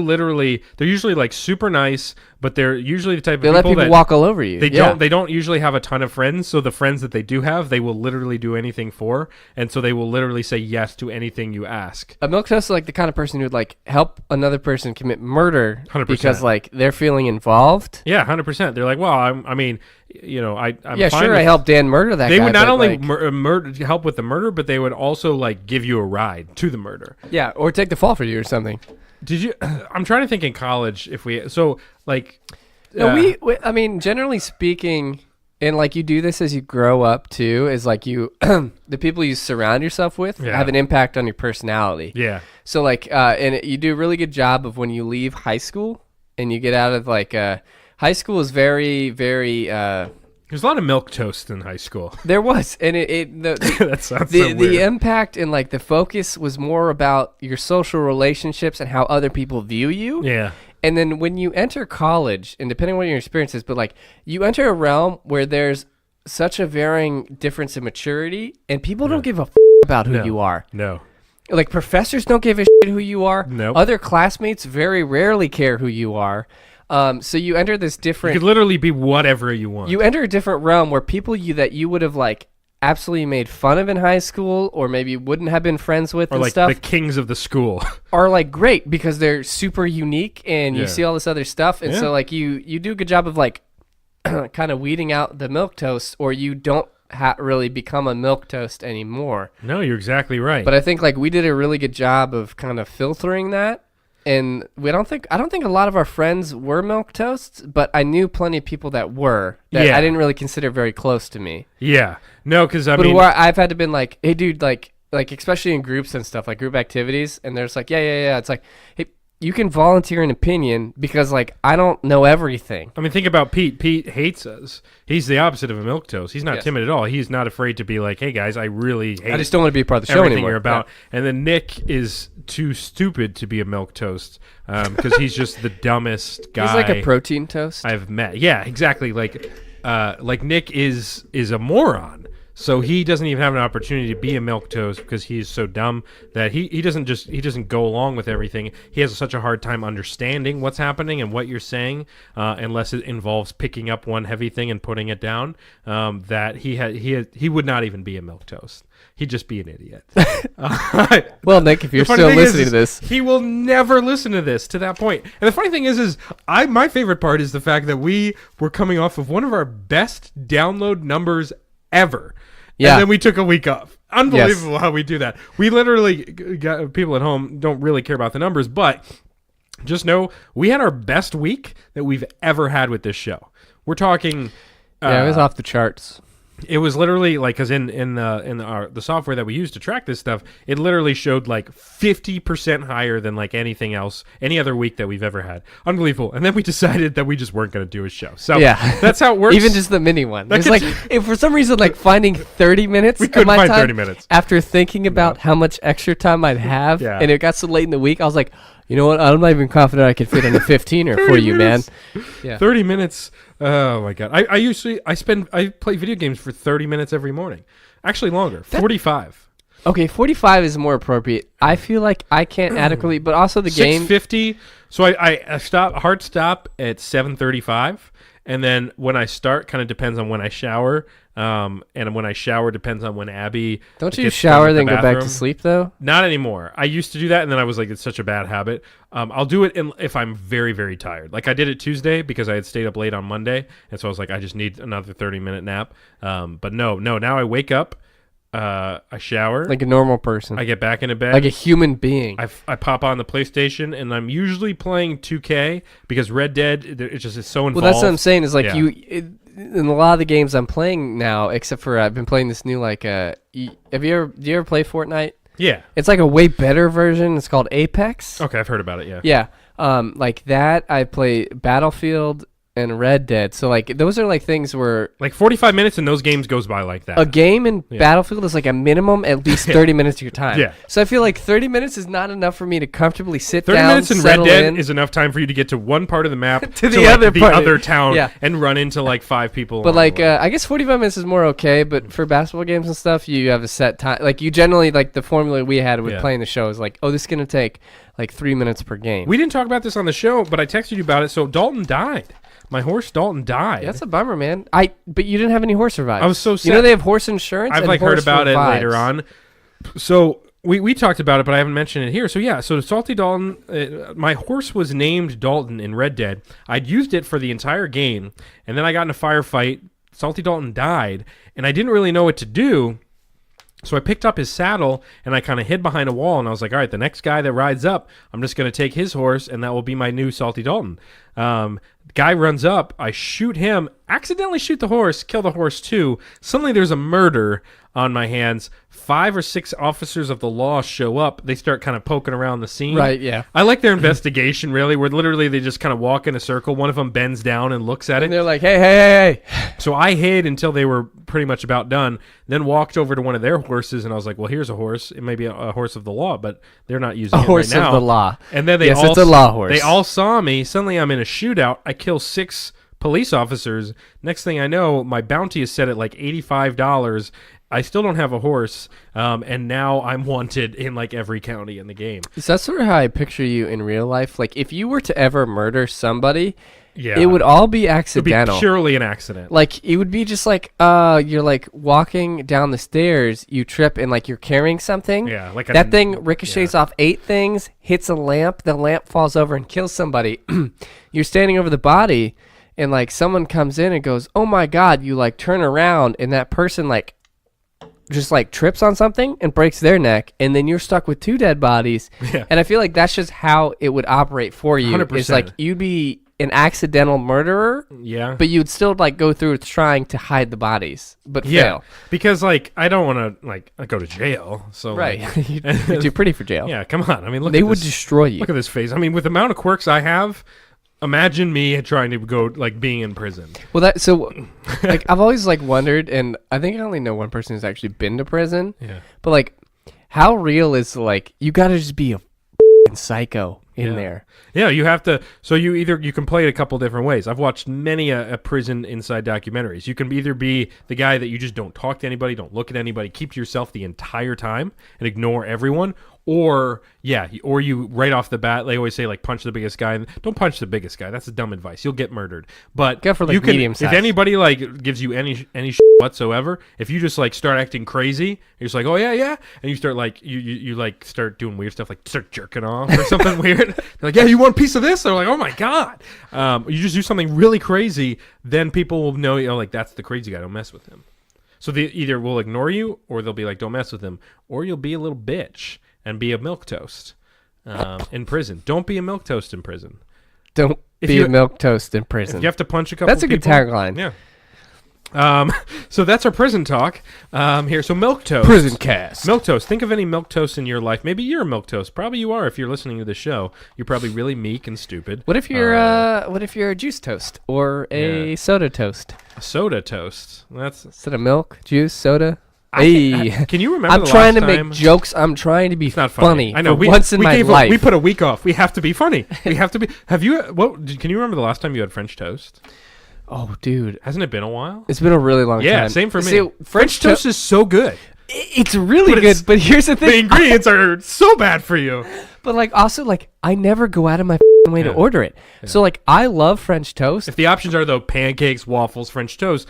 usually like super nice, but they're usually the type of They let people that walk all over you. They Yeah. don't usually have a ton of friends, so the friends that they do have, they will literally do anything for, and so they will literally say yes to anything you ask. A milk toast is like the kind of person who'd like help another person commit murder 100%. because like they're feeling involved. Yeah, 100%. They're like, well, I'm fine Yeah, sure, with- I helped Dan murder that guy. They would not but, only like, help with the murder, but they would also like give you a ride to the murder. yeah, or take the fall for you or something. Did you? I'm trying to think in college if we like. No, I mean, generally speaking, and like you do this as you grow up too, is like you, the people you surround yourself with Yeah. have an impact on your personality. Yeah. So like, you do a really good job of when you leave high school and you get out of like, high school is very, very, There's a lot of milk toast in high school. there was, and That sounds the so weird. impact and like the focus was more about your social relationships and how other people view you. Yeah. And then when you enter college, and depending on what your experience is, but like you enter a realm where there's such a varying difference in maturity, and people don't give a about who No. you are. No. Like professors don't give a who you are. Nope. Other classmates very rarely care who you are. So you enter this You different. could literally be whatever you want. You enter a different realm where people that you would have like absolutely made fun of in high school, or maybe wouldn't have been friends with or and like stuff, the kings of the school. are like great because they're super unique and you Yeah. see all this other stuff, and Yeah. so like you do a good job of like kind of weeding out the milk toast, or you don't really become a milk toast anymore. No, you're exactly right. But I think like we did a really good job of kind of filtering that. And I don't think a lot of our friends were milk toasts, but I knew plenty of people that were that Yeah. I didn't really consider very close to me. yeah. No, because I But mean, who I've had to been like, hey, dude, like especially in groups and stuff, like group activities, and there's like, yeah. It's like, hey, you can volunteer an opinion because like I don't know everything. I mean, think about Pete. Pete hates us. He's the opposite of a milquetoast. He's not Yes. timid at all. He's not afraid to be like, hey guys, I really hate I just don't want to be a part of the show everything anymore. you're about. Yeah. And then Nick is too stupid to be a milquetoast because he's just the dumbest guy He's like a protein toast. I've met. Yeah, exactly. Like Nick is a moron. So he doesn't even have an opportunity to be a milquetoast because he's so dumb that he doesn't go along with everything. He has such a hard time understanding what's happening and what you're saying, unless it involves picking up one heavy thing and putting it down. That he would not even be a milquetoast. He'd just be an idiot. Well, Nick, if you're still listening to this, he will never listen to this to that point. And the funny thing is my favorite part is the fact that we were coming off of one of our best download numbers ever. Yeah. And then we took a week off. Unbelievable how we do that. We literally got people at home don't really care about the numbers, but just know we had our best week that we've ever had with this show. We're talking. Yeah, it was off the charts. It was literally like, because in the software that we use to track this stuff, it literally showed like 50% higher than like anything else, any other week that we've ever had. Unbelievable. And then we decided that we just weren't going to do a show. So yeah, that's how it works. Even just the mini one. It's like, if for some reason, like finding 30 minutes. We couldn't find 30 minutes. After thinking about how much extra time I'd have, Yeah. and it got so late in the week, I was like, you know what? I'm not even confident I could fit in a 15er for you, man. Yeah. 30 minutes. Oh my God. I play video games for 30 minutes every morning. Actually longer. 45. Okay, 45 is more appropriate. I feel like I can't adequately, but also the game. 6:50. So I hard stop at 7:35, and then when I start, kind of depends on when I shower. And when I shower depends on when Abby. Don't you gets shower done then at the go back to bathroom. sleep though? Not anymore. I used to do that, and then I was like, it's such a bad habit. I'll do it if I'm very, very tired. Like I did it Tuesday because I had stayed up late on Monday, and so I was like, I just need another 30-minute nap. But no. Now I wake up, I shower Like a normal person. I get back into bed like a human being. I pop on the PlayStation, and I'm usually playing 2K because Red Dead it's so involved. Well, that's what I'm saying is like Yeah. in a lot of the games I'm playing now, except for I've been playing this new do you ever play Fortnite? Yeah. It's like a way better version. It's called Apex. Okay, I've heard about it. Yeah. Yeah. Like that, I play Battlefield and Red Dead. So like those are like things where Like 45 minutes in those games goes by like that. a game in Battlefield is like a minimum at least 30 minutes of your time. Yeah. So I feel like 30 minutes is not enough for me to comfortably sit 30 down, minutes in Red settle Dead in. is enough time for you to get to one part of the map To the like, other the part. other town Yeah. and run into like 5 people. But along like the way. I guess 45 minutes is more okay, but for basketball games and stuff, you have a set time. Like you generally, like the formula we had with Yeah. playing the show is like, oh, this is going to take like 3 minutes per game. We didn't talk about this on the show, but I texted you about it. So Dalton died. My horse Dalton died. Yeah, that's a bummer, man. But you didn't have any horse revives. I was so sad. You know they have horse insurance. I've and like heard horse about revives. it later on. So we talked about it, but I haven't mentioned it here. So yeah, so Salty Dalton, my horse was named Dalton in Red Dead. I'd used it for the entire game, and then I got in a firefight. Salty Dalton died, and I didn't really know what to do. So I picked up his saddle, and I kind of hid behind a wall, and I was like, all right, the next guy that rides up, I'm just going to take his horse, and that will be my new Salty Dalton. Guy runs up, I shoot him, accidentally shoot the horse, kill the horse too. Suddenly there's a murder on my hands. 5 or 6 officers of the law show up. They start kind of poking around the scene. Right, yeah. I like their investigation, really, where literally they just kind of walk in a circle. One of them bends down and looks at it. And they're like, hey. So I hid until they were pretty much about done, then walked over to one of their horses, and I was like, well, here's a horse. It may be a horse of the law, but they're not using A it horse right now. of the law. And then they Yes, all it's a law horse. They all saw me. Suddenly I'm in a shootout. I kill 6 police officers. Next thing I know, my bounty is set at like $85. I still don't have a horse, and now I'm wanted in like every county in the game. So that's sort of how I picture you in real life. Like if you were to ever murder somebody, Yeah, it would all be It would be accidental. purely an accident. Like it would be just like you're like walking down the stairs, you trip and like you're carrying something. Yeah, like that thing ricochets off 8 things, hits a lamp, the lamp falls over and kills somebody. You're standing over the body, and like someone comes in and goes, "Oh my God!" You like turn around, and that person like just like trips on something and breaks their neck, and then you're stuck with 2 dead bodies. Yeah. And I feel like that's just how it would operate for you. 100%. It's like you'd be an accidental murderer. Yeah. But you'd still like go through trying to hide the bodies, but Yeah, fail. because like I don't want to like go to jail. So Right. like, You're too pretty for jail. yeah, come on. I mean, look. They at would this, destroy you. Look at this face. I mean, with the amount of quirks I have, imagine me trying to go like being in prison. Well, like I've always like wondered, and I think I only know one person who's actually been to prison. Yeah. But like, how real is like you got to just be a f***ing psycho in there. Yeah, you have to. So you can play it a couple different ways. I've watched many a prison inside documentaries. You can either be the guy that you just don't talk to anybody, don't look at anybody, keep to yourself the entire time and ignore everyone, or you right off the bat, they always say like punch the biggest guy. Don't punch the biggest guy. That's dumb advice. You'll get murdered. But go for like you can, medium size. if anybody like gives you any shit whatsoever, if you just like start acting crazy, you're just like, oh yeah, and you start like you like start doing weird stuff, like start jerking off or something weird. They're like, yeah, you want a piece of this? They're like, oh my god. You just do something really crazy, then people will know, like that's the crazy guy. Don't mess with him. So they either will ignore you, or they'll be like, don't mess with him, or you'll be a little bitch and be a milquetoast in prison. Don't be a milquetoast in prison. Don't be a milquetoast in prison. If you have to punch a couple That's a people, good tagline. Yeah. So that's our prison talk here. So milquetoast. Prison cast. Milquetoast. Think of any milquetoast in your life. Maybe you're a milquetoast. Probably you are if you're listening to the show. You're probably really meek and stupid. What if you're a juice toast or a soda toast? A soda toast. That's instead of milk, juice, soda. Can you remember? I'm trying to make jokes. I'm trying to be not funny. I know. Once in my life, we put a week off. We have to be funny. We have to be. Have you? Can you remember the last time you had French toast? Oh, dude, hasn't it been a while? It's been a really long time. Yeah, same for me. See, French toast is so good. It's really good, but here's the thing: the ingredients are so bad for you. But like, also, like, I never go out of my way to order it. Yeah. So like, I love French toast. If the options are though pancakes, waffles, French toast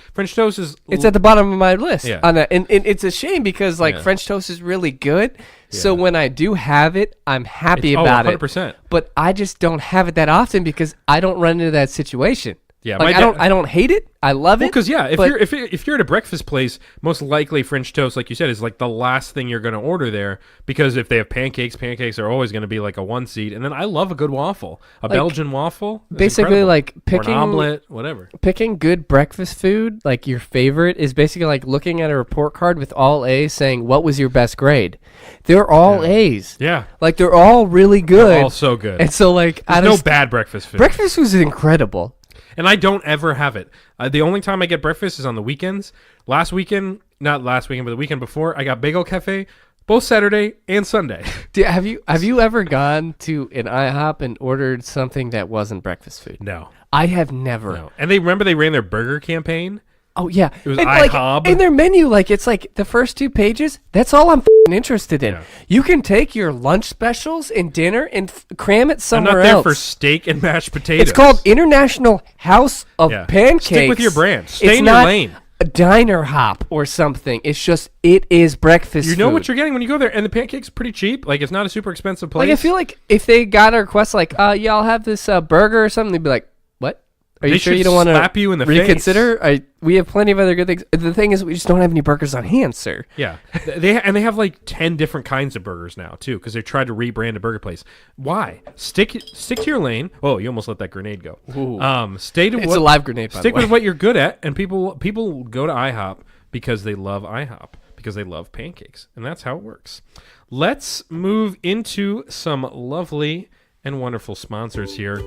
is it's at the bottom of my list. Yeah. And it's a shame because like French toast is really good. Yeah. So when I do have it, I'm happy about 100%. it. But I just don't have it that often because I don't run into that situation. Yeah, like I don't hate it. I love it. Because if you're at a breakfast place, most likely French toast, like you said, is like the last thing you're going to order there. Because if they have pancakes are always going to be like a one seat. And then I love a good waffle, Belgian waffle. Basically, incredible. like picking or an omelet, whatever. Picking good breakfast food, like your favorite, is basically like looking at a report card with all A's, saying what was your best grade. They're all A's. Yeah, like they're all really good. They're all so good. And so like, there's no bad breakfast food. Breakfast food is incredible. And I don't ever have it. The only time I get breakfast is on the weekends. Not last weekend, but the weekend before, I got Bagel Cafe, both Saturday and Sunday. Have you ever gone to an IHOP and ordered something that wasn't breakfast food? No. I have never. No. And they ran their burger campaign. Oh, yeah. It was IHOP. In their menu, like, it's like the first 2 pages, that's all I'm interested in. Yeah. You can take your lunch specials and dinner and cram it somewhere else. I'm not there for steak and mashed potatoes. It's called International House of Pancakes. Stick with your brand. Stay in your lane. A diner hop or something. It's just, it is breakfast You know food. what you're getting when you go there. And the pancakes are pretty cheap. Like, it's not a super expensive place. Like, I feel like if they got a request like, yeah, I'll have this burger or something, they'd be like, what? Are you sure you don't want to slap you in the reconsider? We have plenty of other good things. The thing is, we just don't have any burgers on hand, sir. Yeah, they have like 10 different kinds of burgers now too, because they tried to rebrand a burger place. Why? Stick to your lane. Oh, you almost let that grenade go. Ooh. It's a live grenade. Stick with what you're good at, and people go to IHOP because they love IHOP, because they love pancakes, and that's how it works. Let's move into some lovely and wonderful sponsors here,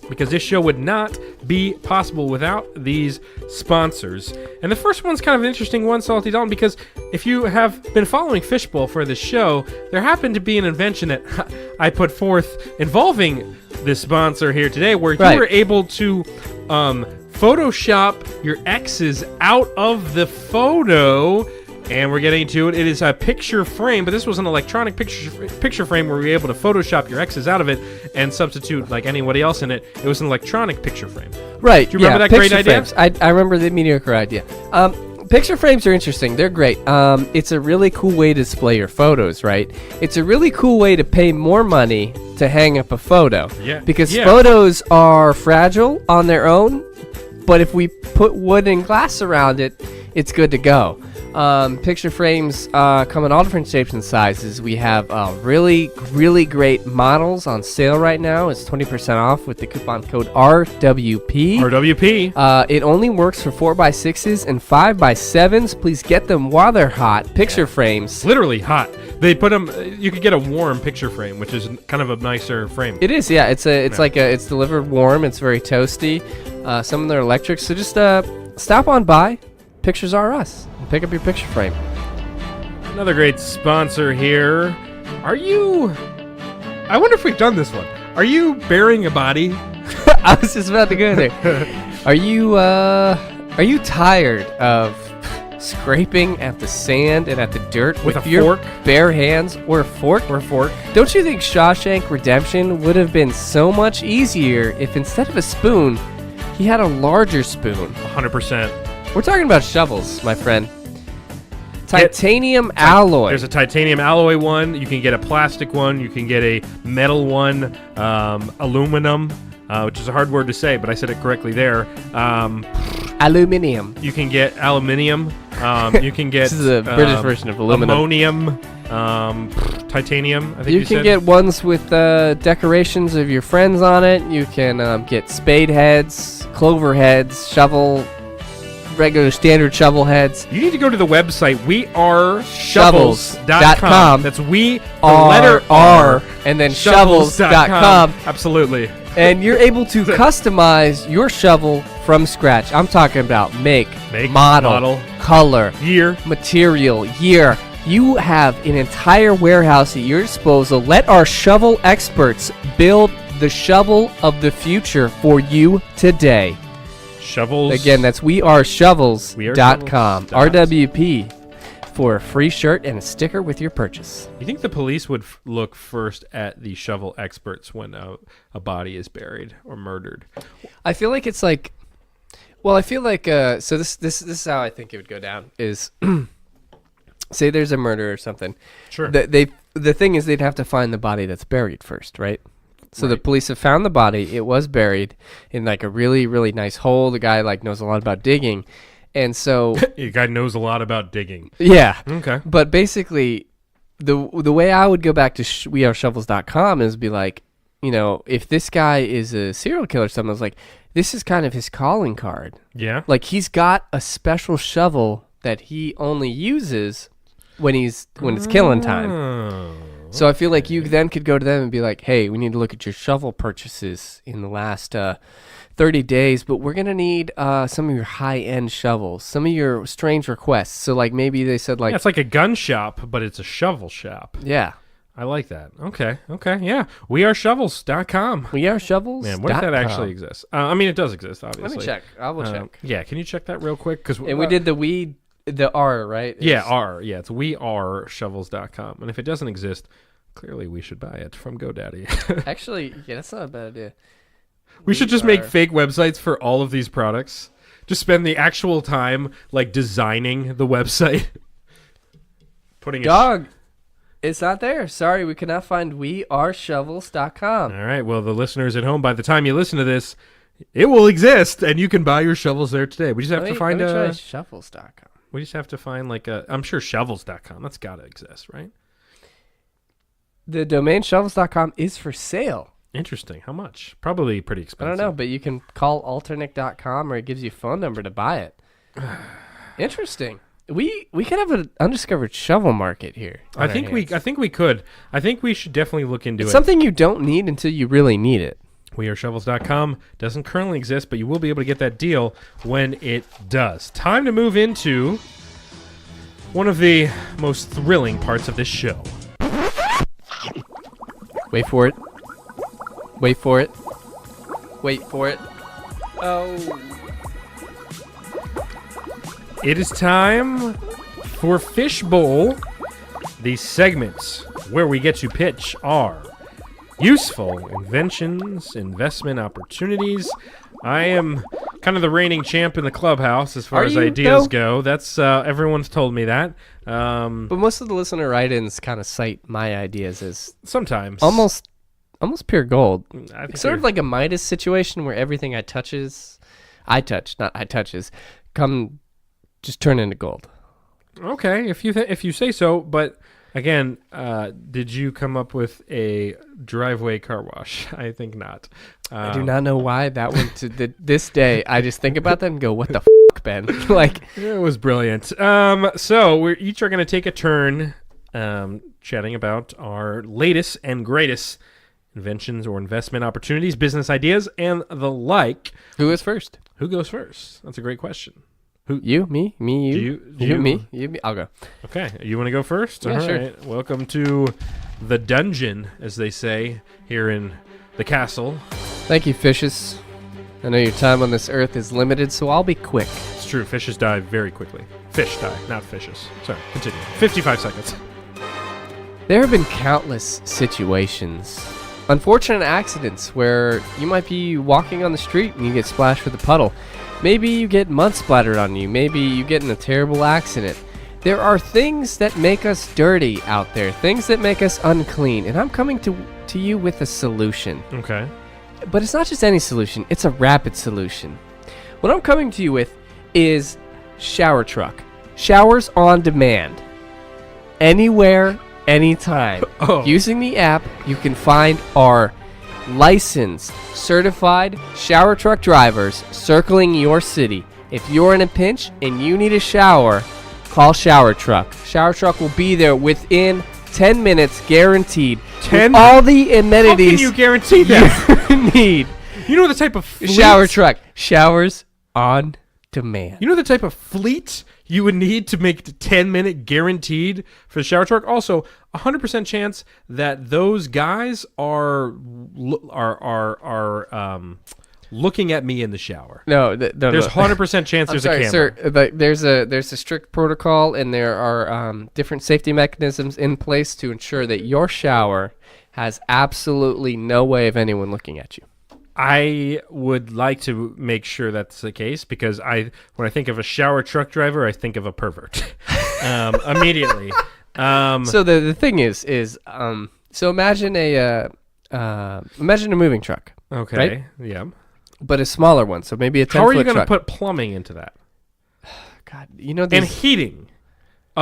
because this show would not be possible without these sponsors. And the first one's kind of an interesting one, Salty Dalton, because if you have been following Fishbowl for this show, there happened to be an invention that I put forth involving this sponsor here today, where you were able to Photoshop your exes out of the photo. And we're getting to it. It is a picture frame, but this was an electronic picture frame where we were able to Photoshop your exes out of it and substitute like anybody else in it. It was an electronic picture frame. Right. Do you remember that great idea? I remember the mediocre idea. Picture frames are interesting. They're great. It's a really cool way to display your photos, right? It's a really cool way to pay more money to hang up a photo. Yeah. Because photos are fragile on their own, but if we put wood and glass around it, it's good to go. Picture frames come in all different shapes and sizes. We have really, really great models on sale right now. It's 20% off with the coupon code RWP. RWP. It only works for 4x6s and 5x7s. Please get them while they're hot. Picture frames. Literally hot. They put them. You could get a warm picture frame, which is kind of a nicer frame. It is, yeah. It's it's delivered warm. It's very toasty. Some of them are electric. So just stop on by. Pictures Are Us. And pick up your picture frame. Another great sponsor here. I wonder if we've done this one. Are you burying a body? I was just about to go there. Are you tired of scraping at the sand and at the dirt With a your fork? bare hands or a fork? Or a fork? Don't you think Shawshank Redemption would have been so much easier if instead of a spoon, he had a larger spoon? 100%. We're talking about shovels, my friend. Titanium alloy. There's a titanium alloy one. You can get a plastic one. You can get a metal one. Aluminum, which is a hard word to say, but I said it correctly there. Aluminium. You can get aluminium. You can get... This is a British version of aluminum. Ammonium. Titanium, I think You can get ones with decorations of your friends on it. You can get spade heads, clover heads, shovel, regular standard shovel heads. You need to go to the website Shovels.com. weareshovels.com. That's the letter R, and then shovels.com. Absolutely. And you're able to customize your shovel from scratch. I'm talking about make model, color, year, material, year. You have an entire warehouse at your disposal. Let our shovel experts build the shovel of the future for you today. Shovels. Again, that's weareshovels.com. Weareshovels. RWP for a free shirt and a sticker with your purchase. You think the police would look first at the shovel experts when a body is buried or murdered? I feel like it's like, well, I feel like so this is how I think it would go down is say there's a murder or something. Sure. The thing is they'd have to find the body that's buried first, right? So the police have found the body. It was buried in like a really, really nice hole. The guy like knows a lot about digging. And so the guy knows a lot about digging. Yeah. Okay. But basically the way I would go back to weareshovels.com is be like, you know, if this guy is a serial killer or something, I was like, this is kind of his calling card. Yeah. Like he's got a special shovel that he only uses when it's killing time. Oh. So I feel like you then could go to them and be like, hey, we need to look at your shovel purchases in the last 30 days, but we're going to need some of your high-end shovels, some of your strange requests. So like maybe they said like... Yeah, it's like a gun shop, but it's a shovel shop. Yeah. I like that. Okay, yeah. Weareshovels.com. Weareshovels.com. Man, what if that actually exists? I mean, it does exist, obviously. Let me check. I will check. Yeah, can you check that real quick? And we did the R, right? Yeah, R. Yeah, it's weareshovels.com. And if it doesn't exist, clearly we should buy it from GoDaddy. Actually, yeah, that's not a bad idea. We should just make fake websites for all of these products. Just spend the actual time like designing the website. Putting it's not there. Sorry, we cannot find weareshovels.com. All right, well, the listeners at home, by the time you listen to this, it will exist, and you can buy your shovels there today. We just have to find try shovels.com. We just have to find like I'm sure shovels.com. That's got to exist, right? The domain shovels.com is for sale. Interesting. How much? Probably pretty expensive. I don't know, but you can call alternate.com or it gives you a phone number to buy it. Interesting. We could have an undiscovered shovel market here. I think we could. I think we should definitely look into it's it. Something you don't need until you really need it. Weareshovels.com doesn't currently exist, but you will be able to get that deal when it does. Time to move into one of the most thrilling parts of this show. Wait for it. Wait for it. Wait for it. Oh. It is time for Fishbowl, the segments where we get to pitch our useful inventions, investment opportunities. I am kind of the reigning champ in the clubhouse as far as ideas go. That's everyone's told me that. But most of the listener write-ins kind of cite my ideas as sometimes almost pure gold. Sort of like a Midas situation where everything I touches, come just turn into gold. Okay, if you say so, but again, did you come up with a driveway car wash? I think not. I do not know why that one to this day. I just think about that and go, "What the f***, Ben?" Like it was brilliant. So we each are going to take a turn, chatting about our latest and greatest inventions or investment opportunities, business ideas, and the like. Who is first? Who goes first? That's a great question. Who? You, me, you. You, me. I'll go. Okay, you want to go first? Yeah, All sure. right. Welcome to the dungeon, as they say here in the castle. Thank you, fishes. I know your time on this earth is limited, so I'll be quick. It's true. Fishes die very quickly. Fish die, not fishes. Sorry, continue. 55 seconds. There have been countless situations, unfortunate accidents, where you might be walking on the street and you get splashed with a puddle. Maybe you get mud splattered on you. Maybe you get in a terrible accident. There are things that make us dirty out there, things that make us unclean, and I'm coming to you with a solution. Okay. But it's not just any solution, it's a rapid solution. What I'm coming to you with is Shower Truck. Showers on demand. Anywhere, anytime. Oh. Using the app, you can find our licensed, certified shower truck drivers circling your city. If you're in a pinch and you need a shower, call Shower Truck. Shower Truck will be there within 10 minutes, guaranteed. 10 with all the amenities How can you guarantee that? you need. You know the type of fleet? Shower Truck. Showers on demand. You know the type of fleet you would need to make 10-minute guaranteed for the shower truck? Also, 100% chance that those guys are looking at me in the shower. No, There's 100% chance there's a camera. Sir, but there's a strict protocol, and there are different safety mechanisms in place to ensure that your shower has absolutely no way of anyone looking at you. I would like to make sure that's the case because when I think of a shower truck driver, I think of a pervert immediately. So the thing is so imagine a moving truck. Okay. Right? Yeah. But a smaller one, so maybe a 10-foot truck. How are you going to put plumbing into that? God, you know and heating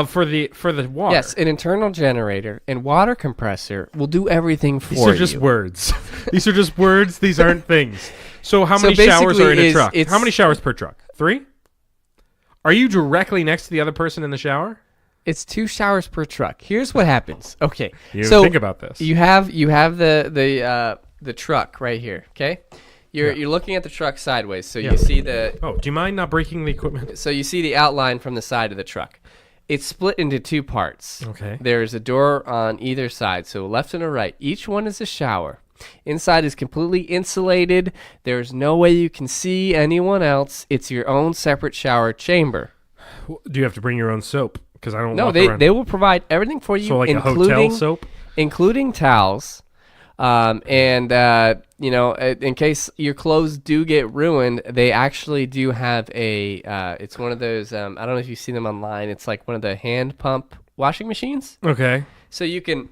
for the water. Yes, an internal generator and water compressor will do everything for you. These are just words. These are just words. These aren't things. So how many basically showers are in a truck? it's- How many showers per truck? 3? Are you directly next to the other person in the shower? It's 2 showers per truck. Here's what happens. Okay, You so think about this. You have the truck right here. Okay, you're looking at the truck sideways, so you see the. Oh, do you mind not breaking the equipment? So you see the outline from the side of the truck. It's split into 2 parts. Okay. There's a door on either side, so left and a right. Each one is a shower. Inside is completely insulated. There's no way you can see anyone else. It's your own separate shower chamber. Do you have to bring your own soap? Because I don't. No, walk they around. will provide everything for you, So like including a hotel soap. including towels. In case your clothes do get ruined, they actually do have it's one of those, I don't know if you see them online. It's like one of the hand pump washing machines. Okay. So you can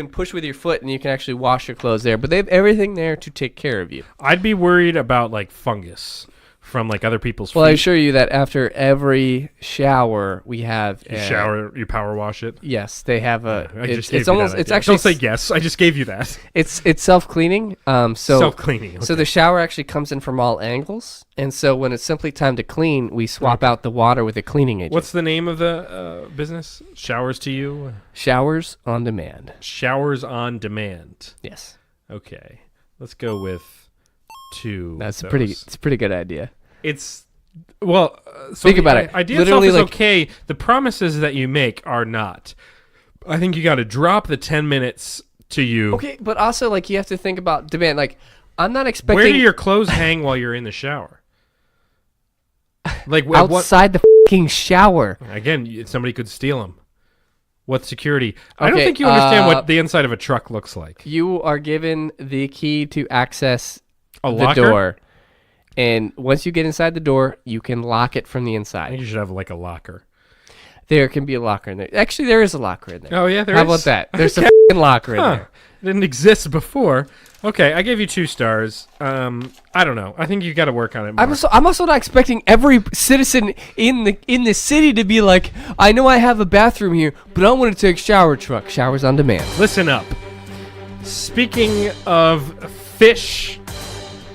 push with your foot and you can actually wash your clothes there, but they have everything there to take care of you. I'd be worried about like fungus from like other people's Well, I feet. assure you that after every shower we have You power wash it. Yes, they have a. I just It's gave you almost. that It's idea. actually. Don't say yes. I just gave you that. It's self-cleaning. So Self-cleaning. So okay. the shower actually comes in from all angles, and so when it's simply time to clean, we swap out the water with a cleaning agent. What's the name of the business? Showers to you. Showers on demand? Showers on demand. Yes, Okay, let's go with 2. that's of a pretty. those. It's a pretty good idea. It's well. So Think the about it. Idea Literally, itself is like- okay. The promises that you make are not. I think you got to drop the 10 minutes to you. Okay, but also like you have to think about demand. Like I'm not expecting Where do your clothes hang while you're in the shower? Like at what? outside the fucking shower. Again, somebody could steal them. What security? I don't Okay, think you understand what the inside of a truck looks like. You are given the key to access A the locker? door, and once you get inside the door, you can lock it from the I inside. think you should have like a locker. There can be a locker in there. Actually, there is a locker in there. Oh yeah, there How is? about that? There's Okay. a fucking locker in Huh. there. It didn't exist before. Okay, I gave you 2 stars. I don't know. I think you got to work on it more. I'm also not expecting every citizen in the city to be like, I know I have a bathroom here, but I want to take shower truck. Showers on demand. Listen up. Speaking of fish,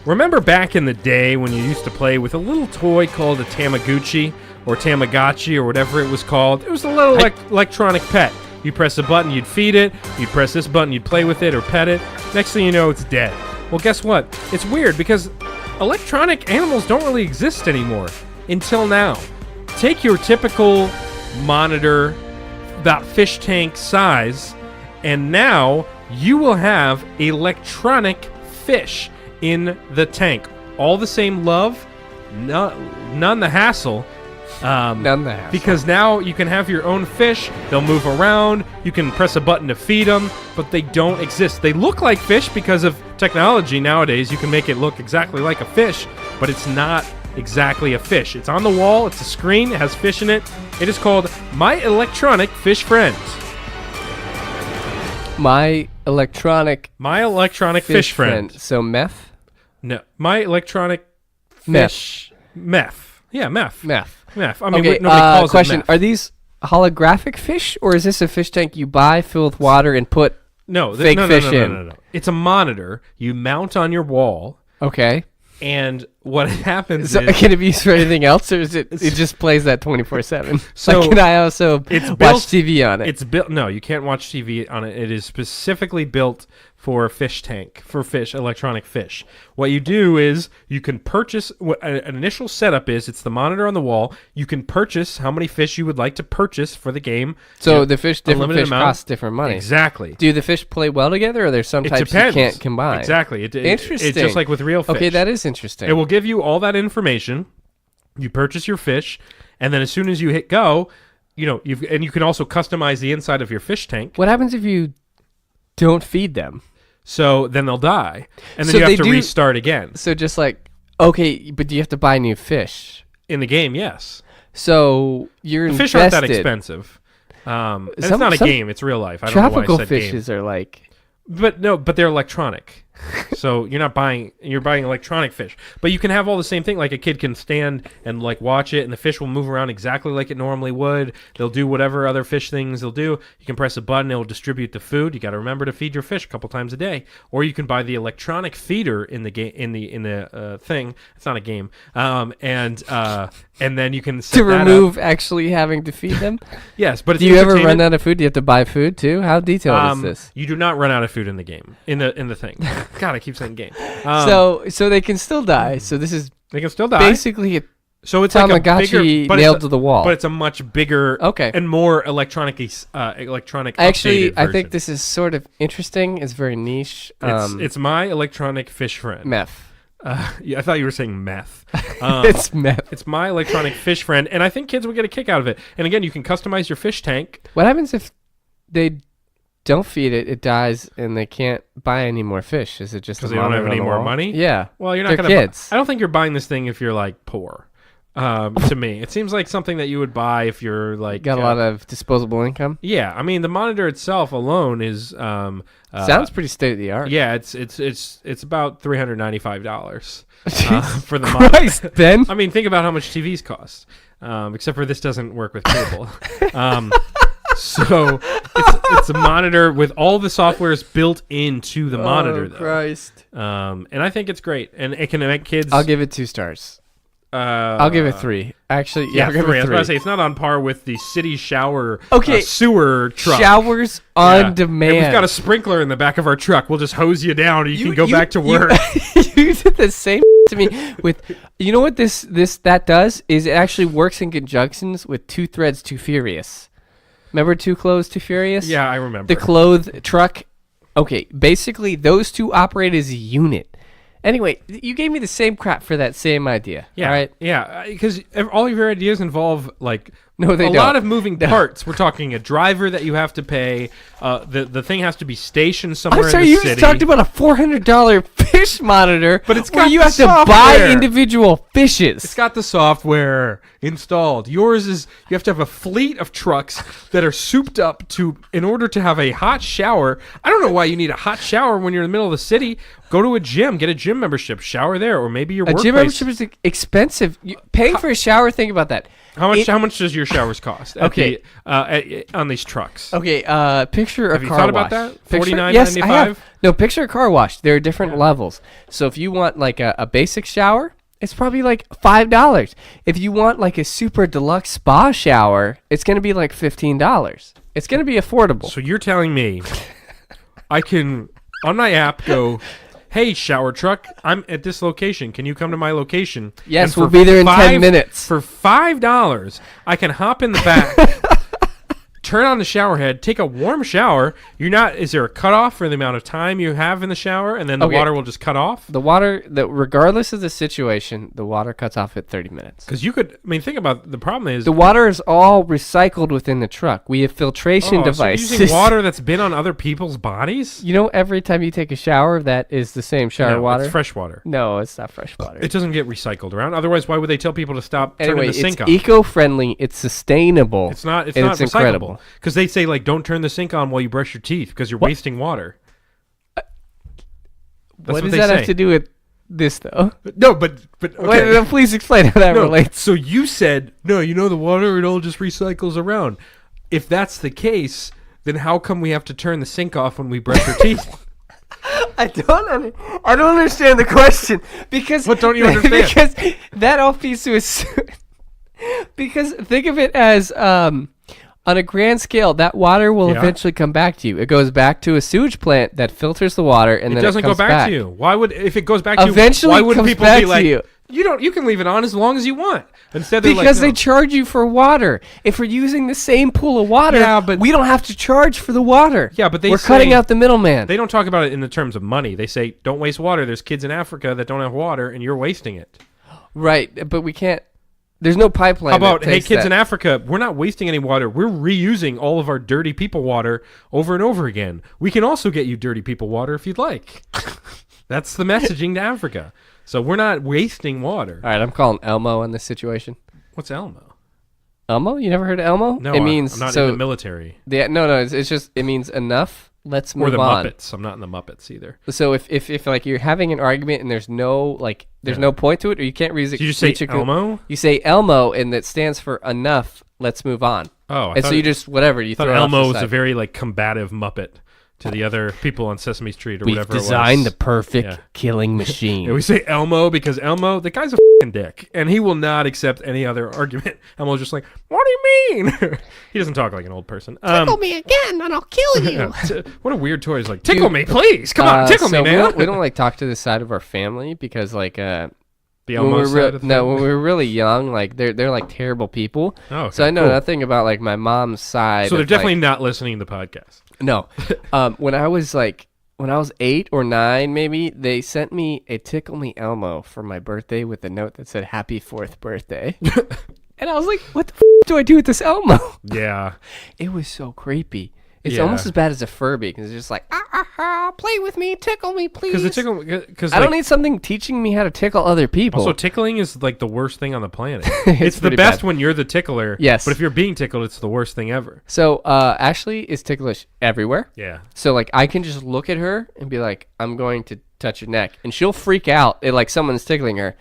remember back in the day when you used to play with a little toy called a Tamagotchi or Tamagotchi or whatever it was called? It was a little electronic pet. You press a button, you'd feed it. You'd press this button, you'd play with it or pet it. Next thing you know, it's dead. Well, guess what? It's weird because electronic animals don't really exist anymore until now. Take your typical monitor, about fish tank size, and now you will have electronic fish in the tank. All the same love, none the hassle. None the hassle. Because now you can have your own fish. They'll move around. You can press a button to feed them, but they don't exist. They look like fish because of technology nowadays. You can make it look exactly like a fish, but it's not exactly a fish. It's on the wall. It's a screen. It has fish in it. It is called My Electronic Fish Friend. My electronic Fish Friend. So meth? No. My Electronic Fish. Meth. Yeah, meth. Meth. Meth. I mean, Okay, nobody calls question. it meth. Are these holographic fish, or is this a fish tank you buy, fill with water, and put fake fish in? No. It's a monitor you mount on your wall, Okay. and what happens So is... can it be used for anything else, or is it just plays that 24/7? So, can I also watch TV on it? It's built... No, you can't watch TV on it. It is specifically built for a fish tank, for fish, electronic fish. What you do is you can purchase... What an initial setup is, it's the monitor on the wall. You can purchase how many fish you would like to purchase for the game. So the different unlimited fish amount. cost different money. Exactly. Do the fish play well together, or there's some It types depends. you can't combine? Exactly. Interesting. It's just like with real fish. Okay, that is interesting. It will give you all that information. You purchase your fish, and then as soon as you hit go, you can also customize the inside of your fish tank. What happens if you don't feed them? So then they'll die, and then So you they have to do- restart again. So just like, okay, but do you have to buy new fish? In the game, yes. So you're The fish aren't that invested. expensive. And it's Some- not a some game; it's real life. I don't know Tropical why I said game. fishes are like... But they're electronic. So you're buying electronic fish. But you can have all the same thing. Like a kid can stand and like watch it, and the fish will move around exactly like it normally would. They'll do whatever other fish things they'll do. You can press a button, it'll distribute the food. You got to remember to feed your fish a couple times a day. Or you can buy the electronic feeder in the game in the thing. It's not a game. And then you can set To that remove up. actually having to feed them? Yes, but it's Do you ever run entertainment. out of food? Do you have to buy food too? How detailed is this? You do not run out of food in the game. In the thing. God, I keep saying game. So they can still die. So this is They can still die. basically a So it's like a Tamagotchi bigger, but nailed to the wall. But it's a much bigger, Okay. and more electronic. Actually, updated I think version. this is sort of interesting. It's very niche. It's my electronic fish friend. meth. Yeah, I thought you were saying meth. It's meth. It's my electronic fish friend, and I think kids would get a kick out of it. And again, you can customize your fish tank. What happens if they don't feed it? It dies, and they can't buy any more fish. Is it just Because a they don't have monitor on any the more wall? money? Yeah. Well, you're not They're going to. kids. I don't think you're buying this thing if you're like poor. To me, it seems like something that you would buy if you're like Got a lot of disposable income. Yeah, I mean the monitor itself alone is Sounds pretty state of the art. yeah, it's about $395 for the monitor. Christ, Ben. I mean, think about how much TVs cost. Except for this doesn't work with cable. So it's a monitor with all the softwares built into the monitor, though. Christ. And I think it's great, and it can make kids. I'll give it 2 stars. I'll give it 3. Actually, yeah, I'll give 3. it I was 3. about to say it's not on par with the city shower, Okay, sewer truck. Showers Yeah. on demand. And we've got a sprinkler in the back of our truck. We'll just hose you down, and you can go back to work. You did the same to me with. You know what that does is it actually works in conjunctions with 2 Threads, 2 Furious. Remember 2 Clothes, 2 Furious? Yeah, I remember. The clothes truck. Okay, basically those 2 operate as a unit. Anyway, you gave me the same crap for that same idea. Yeah, all right? yeah, because all of your ideas involve like No, they a don't. lot of moving parts. We're talking a driver that you have to pay. The thing has to be stationed somewhere I'm sorry, in the you city. just talked about a $400 fish monitor, But it's where got you the have to buy software. individual fishes. It's got the software installed. Yours is you have to have a fleet of trucks that are souped up in order to have a hot shower. I don't know why you need a hot shower when you're in the middle of the city. Go to a gym, get a gym membership, shower there, or maybe your A workplace. gym membership is expensive. Paying for a shower, think about that. How much does your showers cost? Okay. On these trucks. Okay, picture Have a you car thought about wash. that? Picture- $49.95? Yes, I have. No, picture a car wash. There are different levels. So if you want like a basic shower, it's probably like $5. If you want like a super deluxe spa shower, it's going to be like $15. It's going to be affordable. So you're telling me I can on my app go, hey, shower truck, I'm at this location. Can you come to my location? Yes, And we'll for be there in 10 minutes. For $5, I can hop in the back, turn on the shower head, take a warm shower. Is there a cutoff for the amount of time you have in the shower, and then the water will just cut off? The water, regardless of the situation, the water cuts off at 30 minutes. Because think about the problem is the water is all recycled within the truck. We have filtration devices. So you're using water that's been on other people's bodies? You know, every time you take a shower, that is the same shower water. It's fresh water. No, it's not fresh water. It doesn't get recycled around. Otherwise, why would they tell people to stop turning the sink on? It's eco-friendly. It's sustainable. It's not recyclable. Incredible. Because they say, like, don't turn the sink on while you brush your teeth because you're wasting water. What does that have to do with this, though? No, but okay. Wait, please explain how that relates. So you said, no, the water, it all just recycles around. If that's the case, then how come we have to turn the sink off when we brush our teeth? I don't understand the question. Because what don't you understand? Because that all feeds to because think of it as on a grand scale, that water will eventually come back to you. It goes back to a sewage plant that filters the water, and then it doesn't go back to you. Why would if it goes back to eventually you? Why would people be like, you? You can leave it on as long as you want. Instead, because they charge you for water. If we're using the same pool of water, but we don't have to charge for the water. Yeah, but we're cutting out the middleman. They don't talk about it in the terms of money. They say don't waste water. There's kids in Africa that don't have water, and you're wasting it. Right, but we can't. There's no pipeline. How about, hey, kids in Africa, we're not wasting any water. We're reusing all of our dirty people water over and over again. We can also get you dirty people water if you'd like. That's the messaging to Africa. So we're not wasting water. All right, I'm calling Elmo in this situation. What's Elmo? Elmo? You never heard of Elmo? No, it means, I'm not in the military. No, it's just, it means enough. Let's move on. Or the Muppets. I'm not in the Muppets either. So if like you're having an argument and there's no no point to it, or you can't reason. Did you say Elmo? You say Elmo, and that stands for enough. Let's move on. Oh, and so you just whatever you thought throw. Elmo was a very like combative Muppet to the other people on Sesame Street or whatever it was. We've designed the perfect killing machine. Yeah, we say Elmo because Elmo, the guy's a fucking dick, and he will not accept any other argument. Elmo's just like, what do you mean? He doesn't talk like an old person. Tickle me again, and I'll kill you. What a weird toy. He's like, tickle me, please. Come on, tickle me, man. We don't like talk to this side of our family because like the Elmo side of the no, when we were really young, like they're like terrible people. Oh, okay, so I know nothing about like my mom's side. So they're definitely not listening to the podcast. No. When I was 8 or 9, maybe, they sent me a Tickle Me Elmo for my birthday with a note that said Happy 4th birthday. And I was like, what the do I do with this Elmo? Yeah. It was so creepy. It's almost as bad as a Furby because it's just like, play with me, tickle me, please. Because I don't need something teaching me how to tickle other people. Also, tickling is like the worst thing on the planet. It's the best when you're the tickler. Yes. But if you're being tickled, it's the worst thing ever. So Ashley is ticklish everywhere. Yeah. So like I can just look at her and be like, I'm going to touch your neck, and she'll freak out like someone's tickling her.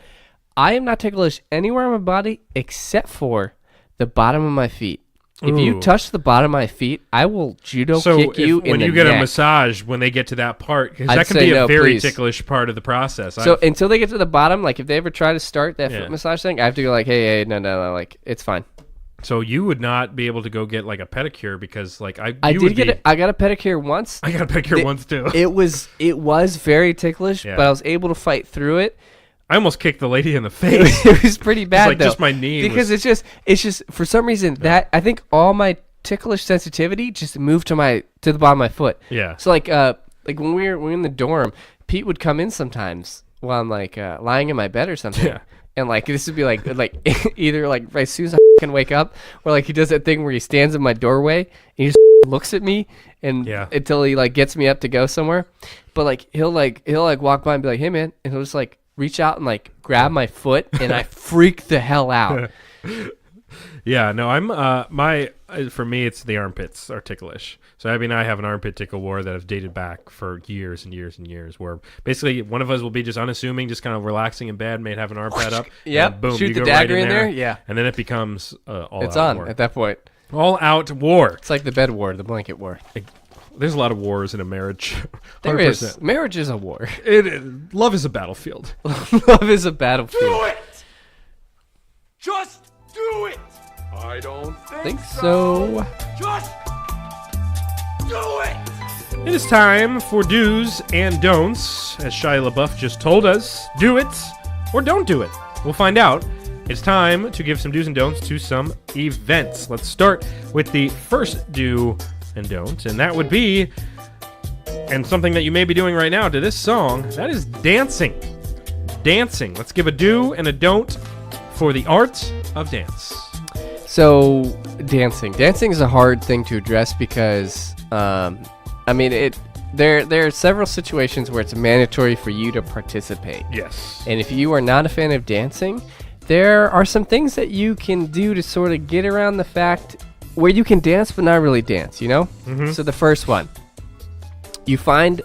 I am not ticklish anywhere on my body except for the bottom of my feet. If you touch the bottom of my feet, I will judo kick you in the neck. When you get a massage, when they get to that part, because that can be a very ticklish part of the process. So until they get to the bottom, like if they ever try to start that foot massage thing, I have to go like, hey, no, like it's fine. So you would not be able to go get like a pedicure because like I got a pedicure once. I got a pedicure once too. It was very ticklish, but I was able to fight through it. I almost kicked the lady in the face. It was pretty bad, though. Just my knee. Because it's just for some reason that I think all my ticklish sensitivity just moved to the bottom of my foot. Yeah. So like when we were in the dorm, Pete would come in sometimes while I'm like lying in my bed or something. Yeah. And like this would be like either like as soon as I can wake up, or like he does that thing where he stands in my doorway and he just looks at me and until he like gets me up to go somewhere. But like he'll walk by and be like, hey man, and he'll just like reach out and like grab my foot, and I freak the hell out. Yeah, no, for me it's the armpits are ticklish. So Abby and I have an armpit tickle war that have dated back for years and years and years, where basically one of us will be just unassuming, just kind of relaxing in bed, may have an armpit up. Yeah, boom, shoot you the go dagger right in there. Yeah, and then it becomes all it's out on war. at that point. All out war. It's like the bed war, the blanket war. There's a lot of wars in a marriage. 100%. There is. Marriage is a war. Love is a battlefield. Love is a battlefield. Do it! Just do it! I don't think so. Just do it! It is time for do's and don'ts. As Shia LaBeouf just told us, do it or don't do it. We'll find out it's time to give some do's and don'ts to some events. Let's start with the first do and don't, and that would be, and something that you may be doing right now to this song, that is dancing. Dancing. Let's give a do and a don't for the art of dance. So, dancing. Dancing is a hard thing to address because, there are several situations where it's mandatory for you to participate. Yes. And if you are not a fan of dancing, there are some things that you can do to sort of get around the fact where you can dance but not really dance, you know? Mm-hmm. So the first one, you find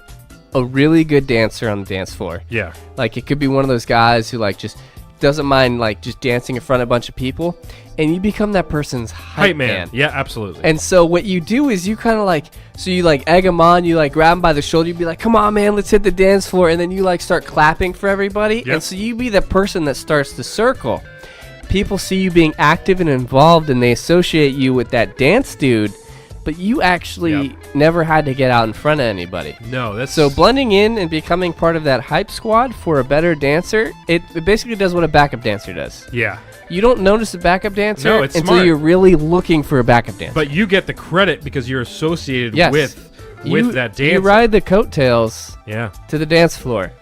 a really good dancer on the dance floor. Yeah. Like, it could be one of those guys who, like, just doesn't mind, like, just dancing in front of a bunch of people, and you become that person's hype man. Yeah, absolutely. And so what you do is you kind of like, so you like egg them on, you like grab them by the shoulder, you be like, come on, man, let's hit the dance floor. And then you like start clapping for everybody. Yep. And so you be the person that starts the circle. People see you being active and involved, and they associate you with that dance dude, but you actually never had to get out in front of anybody. No, that's... So blending in and becoming part of that hype squad for a better dancer, it basically does what a backup dancer does. Yeah. You don't notice a backup dancer No, it's until smart. you're really looking for a backup dancer. But you get the credit because you're associated Yes. with that dance. You ride the coattails to the dance floor.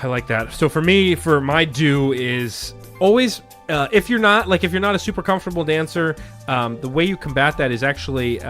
I like that. So for me, for my do is always... if you're not a super comfortable dancer, the way you combat that is actually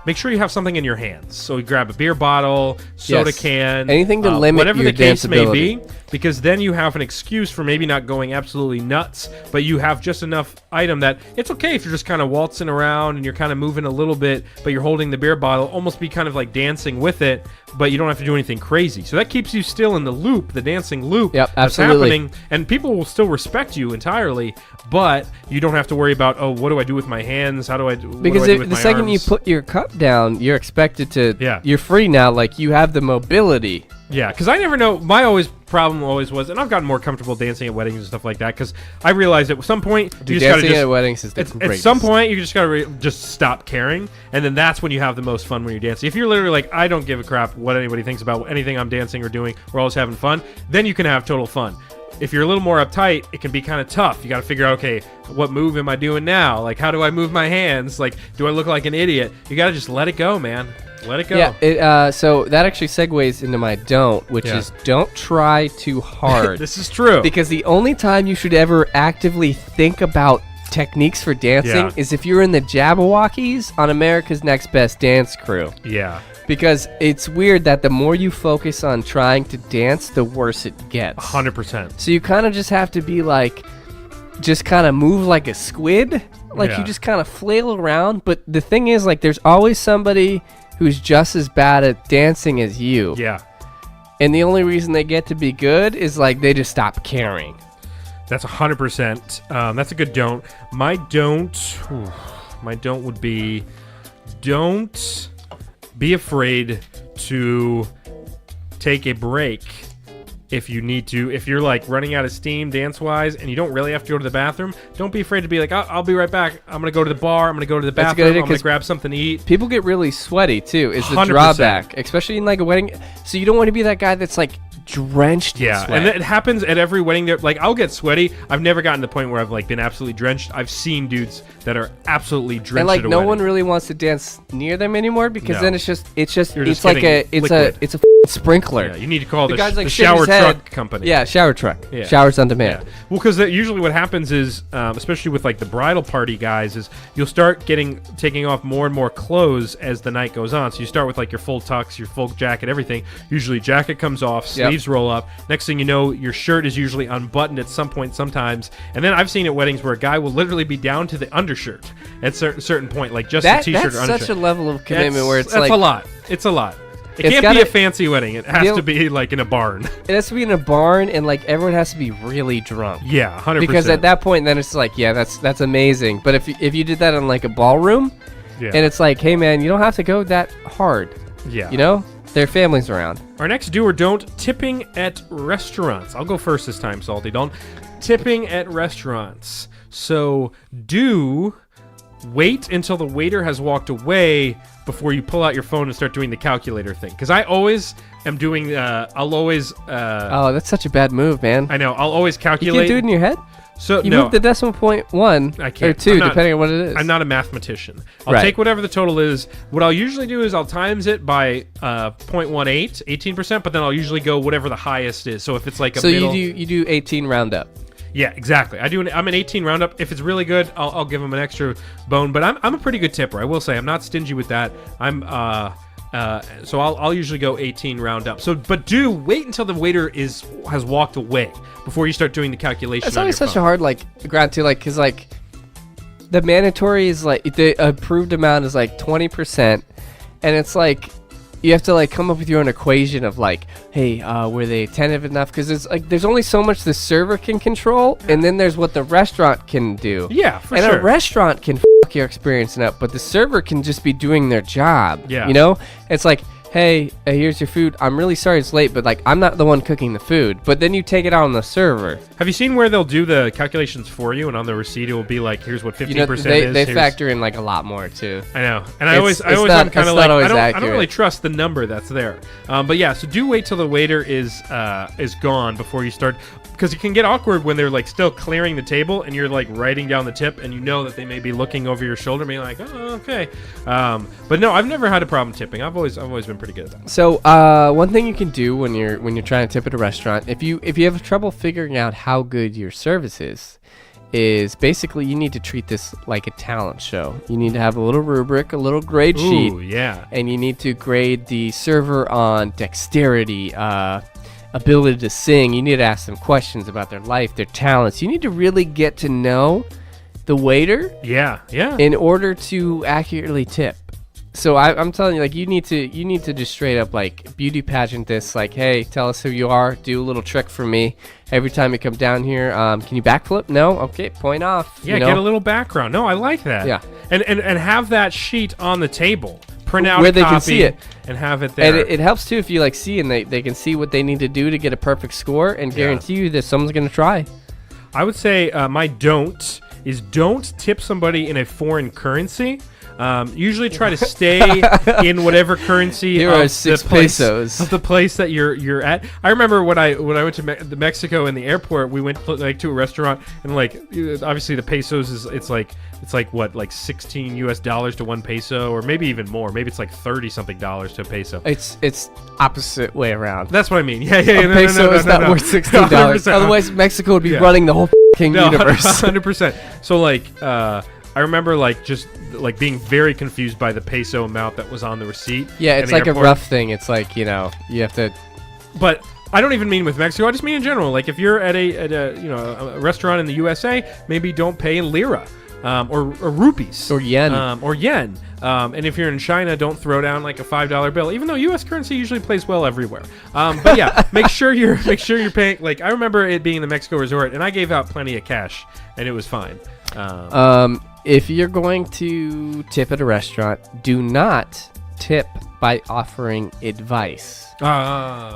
make sure you have something in your hands. So you grab a beer bottle, soda can, anything to limit whatever your the case may danceability. be, because then you have an excuse for maybe not going absolutely nuts, but you have just enough item that it's okay if you're just kind of waltzing around and you're kind of moving a little bit, but you're holding the beer bottle, almost be kind of like dancing with it, but you don't have to do anything crazy. So that keeps you still in the loop, the dancing loop Yep, that's absolutely. happening, and people will still respect you entirely, but you don't have to worry about, oh, what do I do with my hands? How do I do? Because what do I do with the my second you arms? put your cup down, you're expected to. Yeah. You're free now. Like, you have the mobility. Yeah, because I never know. My problem always was, and I've gotten more comfortable dancing at weddings and stuff like that, because I realized at some point you just dancing gotta at weddings is the at greatest. some point you just gotta just stop caring, and then that's when you have the most fun when you're dancing. If you're literally like, I don't give a crap what anybody thinks about anything I'm dancing or doing, we're always having fun, then you can have total fun. If you're a little more uptight, it can be kind of tough. You got to figure out, okay, what move am I doing now? Like, how do I move my hands? Like, do I look like an idiot? You got to just let it go, man. Let it go. Yeah. So that actually segues into my don't, which is don't try too hard. This is true. Because the only time you should ever actively think about techniques for dancing is if you're in the Jabberwockies on America's Next Best Dance Crew. Yeah. Because it's weird that the more you focus on trying to dance, the worse it gets. 100%. So you kind of just have to be like, just kind of move like a squid. Like, you just kind of flail around. But the thing is, like, there's always somebody who's just as bad at dancing as you. Yeah. And the only reason they get to be good is, like, they just stop caring. That's 100%. That's a good don't. My don't would be, don't be afraid to take a break if you need to. If you're like running out of steam dance-wise and you don't really have to go to the bathroom, don't be afraid to be like, I'll be right back. I'm going to go to the bar. I'm going to go to the That's a good bathroom. idea, I'm going to 'cause grab something to eat. People get really sweaty, too, is the 100%. drawback. Especially in, like, a wedding. So you don't want to be that guy that's, like, drenched in sweat. And it happens at every wedding. Like, I'll get sweaty. I've never gotten to the point where I've like been absolutely drenched. I've seen dudes that are absolutely drenched. And like, at a no wedding. one really wants to dance near them anymore, because No. then it's You're it's just like getting it's liquid. a sprinkler. Yeah, you need to call the, guy's like the shit shower his head. truck company. Yeah, shower truck. Yeah. Showers on demand. Yeah. Well, because usually what happens is, especially with like the bridal party guys, is you'll start taking off more and more clothes as the night goes on. So you start with like your full tux, your full jacket, everything. Usually jacket comes off, sleeves roll up. Next thing you know, your shirt is usually unbuttoned at some point sometimes. And then I've seen at weddings where a guy will literally be down to the undershirt at certain point, like just a t-shirt or That's undershirt. such a level of commitment where it's that's like a lot. It's a lot. It It's can't gotta- be a fancy wedding. It has You'll- to be like in a barn. it has to be in a barn, and like everyone has to be really drunk. Yeah, 100%. Because at that point, then it's like, yeah, that's amazing. But if you did that in like a ballroom, Yeah. and it's like, hey man, you don't have to go that hard. Yeah. You know, there are families around. Our next do or don't, tipping at restaurants. I'll go first this time, Salty. Don't. Tipping at restaurants. So do wait until the waiter has walked away before you pull out your phone and start doing the calculator thing. Because I always am doing, I'll always... Oh, that's such a bad move, man. I know, I'll always You calculate. can't do it in your head? So You no, move the decimal point 1 I can't. or 2, I'm not- depending on what it is. I'm not a mathematician. I'll Right. take whatever the total is. What I'll usually do is I'll times it by 0.18, 18%, but then I'll usually go whatever the highest is. So if it's like a So middle, you do 18 round up. yeah, exactly. I'm an 18 roundup. If it's really good, I'll give them an extra bone. But I'm a pretty good tipper. I will say I'm not stingy with that. So I'll usually go 18 roundup. So, but do wait until the waiter has walked away before you start doing the calculation. It's always such a hard ground to because the mandatory is the approved amount is 20%, and it's you have to come up with your own equation of hey, were they attentive enough? Because it's there's only so much the server can control, and then there's what the restaurant can do. Yeah, for and sure. a restaurant can your experience up, but the server can just be doing their job. Yeah. You know, it's hey, here's your food. I'm really sorry it's late, but I'm not the one cooking the food. But then you take it out on the server. Have you seen where they'll do the calculations for you, and on the receipt it will be here's what 15% is. They here's- factor in a lot more too. I know, and I It's always not- I'm kind it's of not always I don't accurate. really trust the number that's there. But yeah, so do wait till the waiter is gone before you start, because it can get awkward when they're still clearing the table and you're writing down the tip, and you know that they may be looking over your shoulder, being oh, okay. But no, I've never had a problem tipping. I've always been pretty good at that. So one thing you can do when you're trying to tip at a restaurant, if you have trouble figuring out how good your service is basically you need to treat this like a talent show. You need to have a little rubric, a little grade sheet. Ooh, yeah. And you need to grade the server on dexterity, ability to sing. You need to ask them questions about their life, their talents. You need to really get to know the waiter Yeah. in order to accurately tip. So I'm telling you, you need to just straight up beauty pageant this. Hey, tell us who you are. Do a little trick for me every time you come down here. Can you backflip? No. Okay, point off. Yeah, get a little background. No, I like that. Yeah. And have that sheet on the table. Print out Where a they can copy see it. and have it there. And it helps too if you see and they can see what they need to do to get a perfect score, and guarantee you that someone's gonna try. I would say my don't tip somebody in a foreign currency. Usually try to stay in whatever currency Here of are 6 the place, pesos. of the place that you're at. I remember when I went to Mexico in the airport, we went to a restaurant, and obviously the pesos it's what 16 US dollars to 1 peso, or maybe even more. Maybe it's 30 something dollars to a peso. It's opposite way around. That's what I mean. Yeah. A peso is not worth $16. 100%. Otherwise, Mexico would be Yeah. running the whole universe. 100%. So I remember being very confused by the peso amount that was on the receipt. Yeah, in it's the a airport. rough thing. It's you have to. But I don't even mean with Mexico. I just mean in general. If you're at a restaurant in the USA, maybe don't pay in lira. Or rupees. Or yen. And if you're in China, don't throw down a $5 bill, even though U.S. currency usually plays well everywhere. But yeah, make sure you're paying. I remember it being the Mexico resort, and I gave out plenty of cash, and it was fine. If you're going to tip at a restaurant, do not tip by offering advice.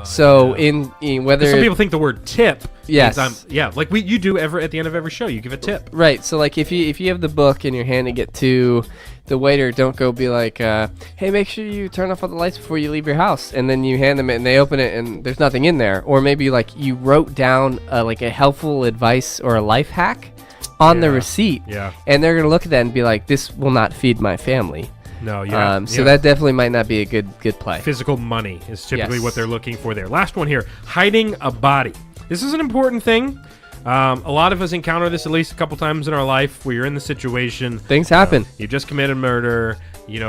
So in whether some people think the word tip. Yes. Means you do at the end of every show, you give a tip. Right. So if you have the book in your hand and get to the waiter, don't go be hey, make sure you turn off all the lights before you leave your house, and then you hand them it and they open it and there's nothing in there. Or maybe you wrote down a helpful advice or a life hack on the receipt. Yeah. And they're gonna look at that and be this will not feed my family. No, yeah. So that definitely might not be a good play. Physical money is typically Yes. what they're looking for there. Last one here, hiding a body. This is an important thing. A lot of us encounter this at least a couple times in our life where you're in the situation. Things happen. You just committed murder. You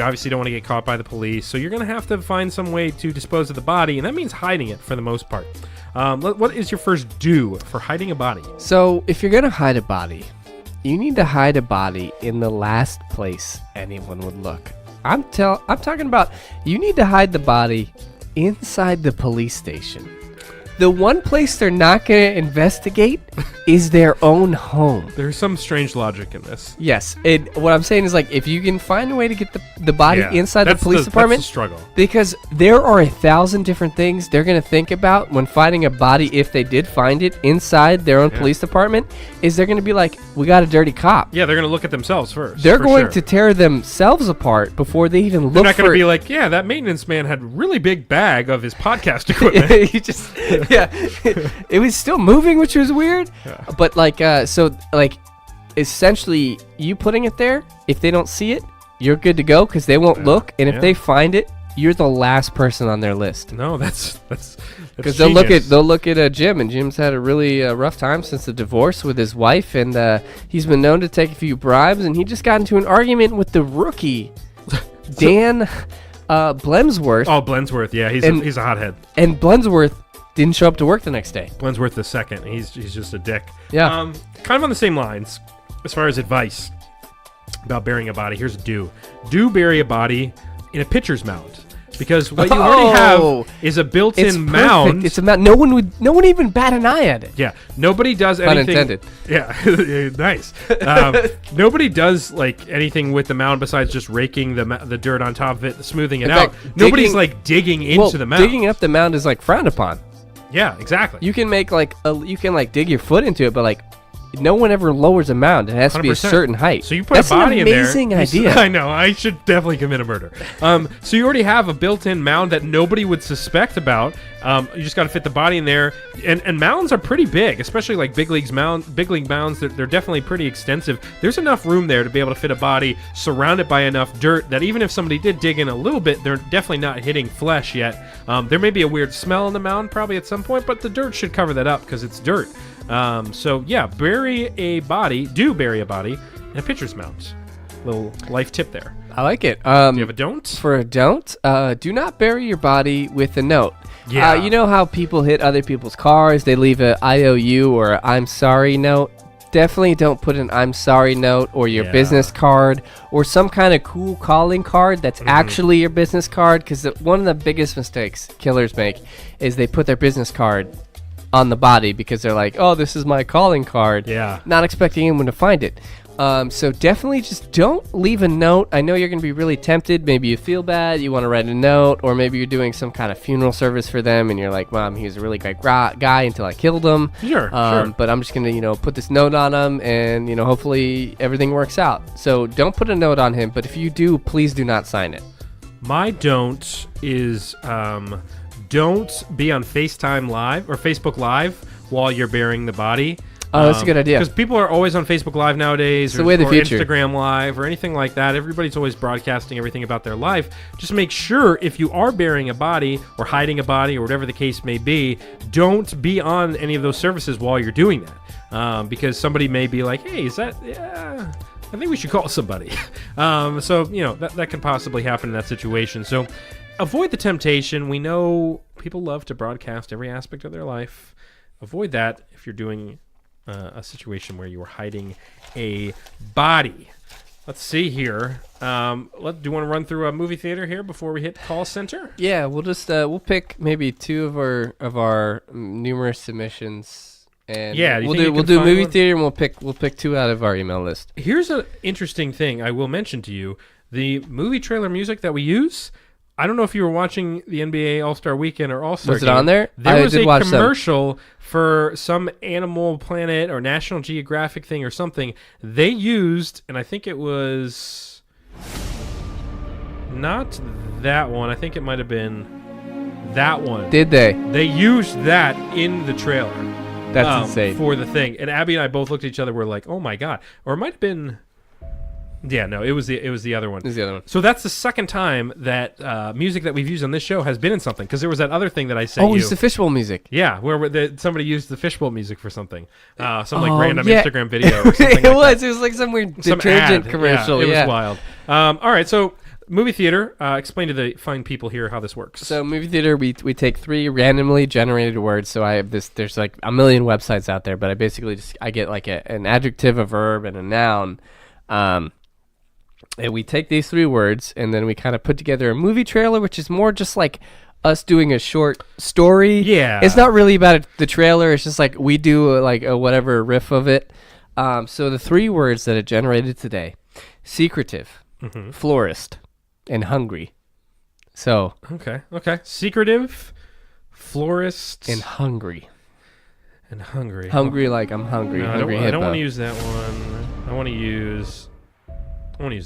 obviously don't want to get caught by the police. So you're going to have to find some way to dispose of the body, and that means hiding it for the most part. What is your first do for hiding a body? So if you're gonna hide a body, you need to hide a body in the last place anyone would look. I'm talking about you need to hide the body inside the police station. The one place they're not going to investigate is their own home. There's some strange logic in this. Yes. What I'm saying is if you can find a way to get the body Yeah, inside the that's police department, that's the struggle. because there are 1,000 different things they're going to think about when finding a body, if they did find it inside their own police department, is they're going to be we got a dirty cop. Yeah, they're going to look at themselves first. They're for going sure. to tear themselves apart before they even They're look not for going to be that maintenance man had a really big bag of his podcast equipment. you just Yeah, it was still moving, which was weird. But like, essentially, you putting it there, if they don't see it, you're good to go because they won't look, and if they find it, you're the last person on their list. No, that's because they'll look at Jim, and Jim's had a really rough time since the divorce with his wife, and he's been known to take a few bribes, and he just got into an argument with the rookie, Dan Blemsworth. Oh, Blensworth, yeah, he's a hothead. And Blensworth didn't show up to work the next day. Blensworth the second, he's just a dick. Yeah. Kind of on the same lines as far as advice about burying a body. Here's a do bury a body in a pitcher's mound. Because what you already have is a built-in mound. It's a mound. No one would even bat an eye at it. Yeah, nobody does anything. Unintended. Yeah, nice. Nobody does like anything with the mound besides just raking the dirt on top of it, smoothing it out. Nobody's like digging into the mound. Digging up the mound is like frowned upon. Yeah, exactly. You can make you can dig your foot into it, but like no one ever lowers a mound. It has to be a 100%. certain height. So you put a body in there. That's an amazing idea. I know. I should definitely commit a murder. So you already have a built-in mound that nobody would suspect about. You just got to fit the body in there. And mounds are pretty big, especially like big league mounds. They're definitely pretty extensive. There's enough room there to be able to fit a body surrounded by enough dirt that even if somebody did dig in a little bit, they're definitely not hitting flesh yet. There may be a weird smell in the mound probably at some point, but the dirt should cover that up because it's dirt. So yeah, bury a body in a pitcher's mound. Little life tip there. I like it. Do you have a don't? For a don't, do not bury your body with a note. Yeah. You know how people hit other people's cars? They leave a IOU or a I'm sorry note. Definitely don't put an I'm sorry note or your business card or some kind of cool calling card that's actually your business card, because one of the biggest mistakes killers make is they put their business card on the body because they're like, oh, this is my calling card. Yeah. Not expecting anyone to find it. So definitely just don't leave a note. I know you're going to be really tempted. Maybe you feel bad. You want to write a note, or maybe you're doing some kind of funeral service for them and you're like, Mom, he was a really great guy until I killed him. Sure. But I'm just going to, put this note on him and, hopefully everything works out. So don't put a note on him. But if you do, please do not sign it. My don't is don't be on FaceTime Live or Facebook Live while you're burying the body. Oh, that's a good idea. Because people are always on Facebook Live nowadays, it's the way of the future. Instagram Live, or anything like that. Everybody's always broadcasting everything about their life. Just make sure if you are burying a body or hiding a body or whatever the case may be, don't be on any of those services while you're doing that. Because somebody may be like, hey, is that... Yeah, I think we should call somebody. So, that could possibly happen in that situation. So avoid the temptation. We know people love to broadcast every aspect of their life. Avoid that if you're doing a situation where you are hiding a body. Let's see here. Do you want to run through a movie theater here before we hit call center? Yeah, we'll just we'll pick maybe two of our numerous submissions, and we'll do movie theater, and we'll pick two out of our email list. Here's an interesting thing I will mention to you: the movie trailer music that we use. I don't know if you were watching the NBA All-Star Weekend or All-Star Was it on there? There was a commercial for some Animal Planet or National Geographic thing or something. They used, and I think it was not that one. I think it might have been that one. Did they? They used that in the trailer. That's insane. For the thing. And Abby and I both looked at each other. We're like, oh my God. Or it might have been... Yeah, no, it was the other one. It was the other one. So that's the second time that music that we've used on this show has been in something, because there was that other thing that I sent you. Oh, it's the fishbowl music. Yeah, where somebody used the fishbowl music for something, some random Instagram video. Or something It was like some weird detergent commercial. Yeah, it was wild. All right, so movie theater. Explain to the fine people here how this works. So movie theater, we take three randomly generated words. So I have this. There's like a million websites out there, but I basically I get like an adjective, a verb, and a noun. And we take these three words, and then we kind of put together a movie trailer, which is more just like us doing a short story. Yeah. It's not really about the trailer. It's just like we do like a whatever riff of it. So the three words that it generated today: secretive, florist, and hungry. So. Okay. Secretive, florist, and hungry. Hungry like I'm hungry. No, hungry I don't want to use that one. I want to use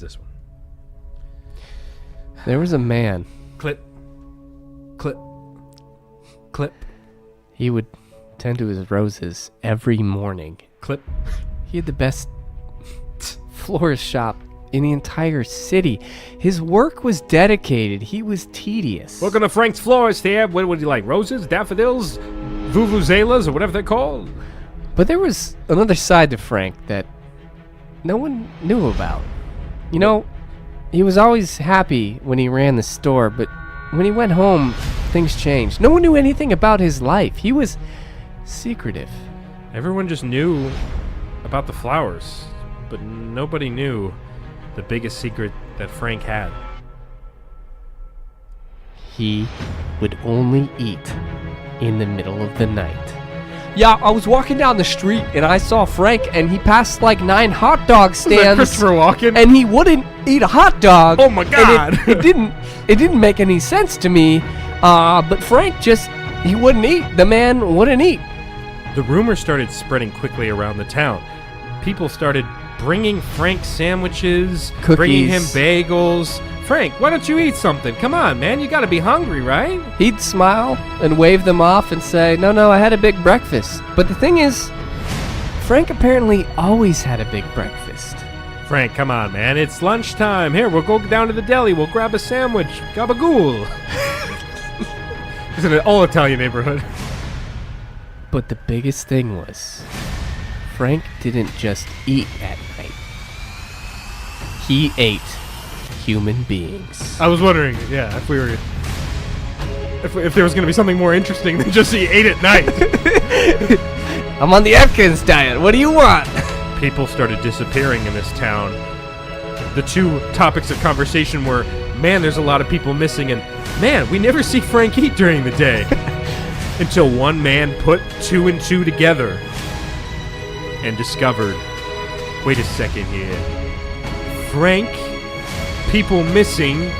this one. There was a man. Clip. He would tend to his roses every morning. Clip. He had the best florist shop in the entire city. His work was dedicated. He was tedious. Welcome to Frank's Florist here. What would you like? Roses, daffodils, vuvuzelas, or whatever they're called? But there was another side to Frank that no one knew about. You know, he was always happy when he ran the store, but when he went home, things changed. No one knew anything about his life. He was secretive. Everyone just knew about the flowers, but nobody knew the biggest secret that Frank had. He would only eat in the middle of the night. Yeah, I was walking down the street and I saw Frank, and he passed like 9 hot dog stands. Was that Christopher Walken? And he wouldn't eat a hot dog. Oh my God! And it didn't make any sense to me. But Frank he wouldn't eat. The man wouldn't eat. The rumor started spreading quickly around the town. People started bringing Frank sandwiches, Cookies. bringing him bagels. Frank, why don't you eat something? Come on, man, you gotta be hungry, right? He'd smile and wave them off and say, no, I had a big breakfast. But the thing is, Frank apparently always had a big breakfast. Frank, come on, man, it's lunchtime. Here, we'll go down to the deli. We'll grab a sandwich. Gabagool. It's an all-Italian neighborhood. But the biggest thing was, Frank didn't just eat at night. He ate human beings. I was wondering, yeah, if we were... If there was going to be something more interesting than just he ate at night. I'm on the Atkins diet. What do you want? People started disappearing in this town. The two topics of conversation were, man, there's a lot of people missing, and man, we never see Frank eat during the day. Until one man put 2 and 2 together and discovered, wait a second here. Frank, people missing,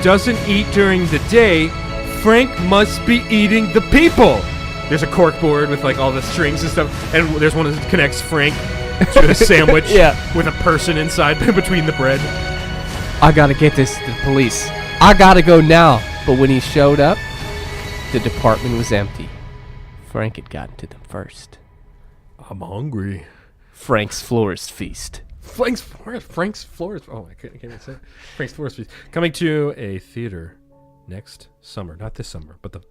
doesn't eat during the day. Frank must be eating the people. There's a cork board with like all the strings and stuff, and there's one that connects Frank to a sandwich with a person inside between the bread. I gotta get this to the police. I gotta go now. But when he showed up, the department was empty. Frank had gotten to them first. I'm hungry. Frank's Florist Feast. Frank's Florist. Oh, I can't even say it. Frank's Florist Feast. Coming to a theater next summer. Not this summer, but the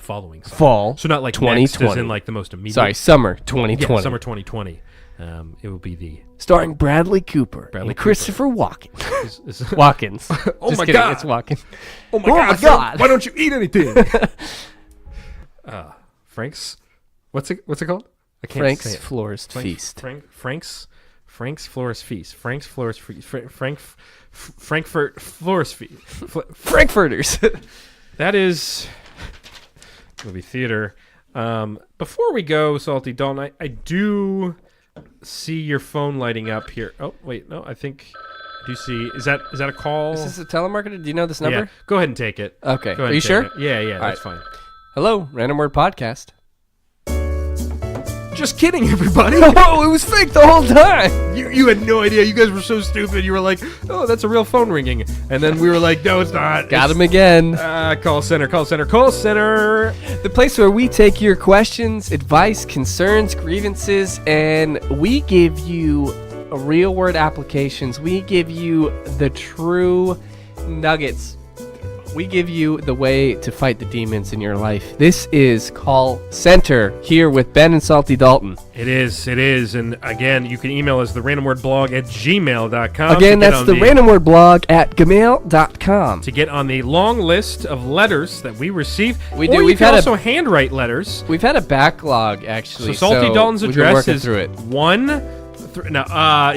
following summer. Fall. So not like 2020. next as in like the most immediate. Sorry, summer 2020. Yeah, summer 2020. It will be the... Starring Bradley Cooper and Christopher Walken. Walkens. Oh Just my kidding, God. It's Walken. Oh my God. Why don't you eat anything? Frank's... What's it called? I can't Frank's say it. Florist Feast. Frank's Florist Feast. Frank's Florist Feast. Frankfurt Florist Feast. Frankfurters. That is movie theater. Before we go, Salty Dalton, I do see your phone lighting up here. Oh, wait, no, I think I do see. Is that a call? Is this a telemarketer? Do you know this number? Yeah. Go ahead and take it. Okay. Go ahead Are you and take sure? it. Yeah, that's fine. Hello, Random Word Podcast. Just kidding, everybody. Oh, it was fake the whole time. You had no idea. You guys were so stupid. You were like, oh, that's a real phone ringing. And then we were like, no, it's not. Got him again. Call center. The place where we take your questions, advice, concerns, grievances, and we give you real word applications. We give you the true nuggets. We give you the way to fight the demons in your life. This is Call Center here with Ben and Salty Dalton. It is. And again, you can email us therandomwordblog@gmail.com. Again, that's the randomwordblog@gmail.com. To get on the long list of letters that we receive. We do. Or you can also handwrite letters. We've had a backlog, actually. So Salty Dalton's we've been address working is through it.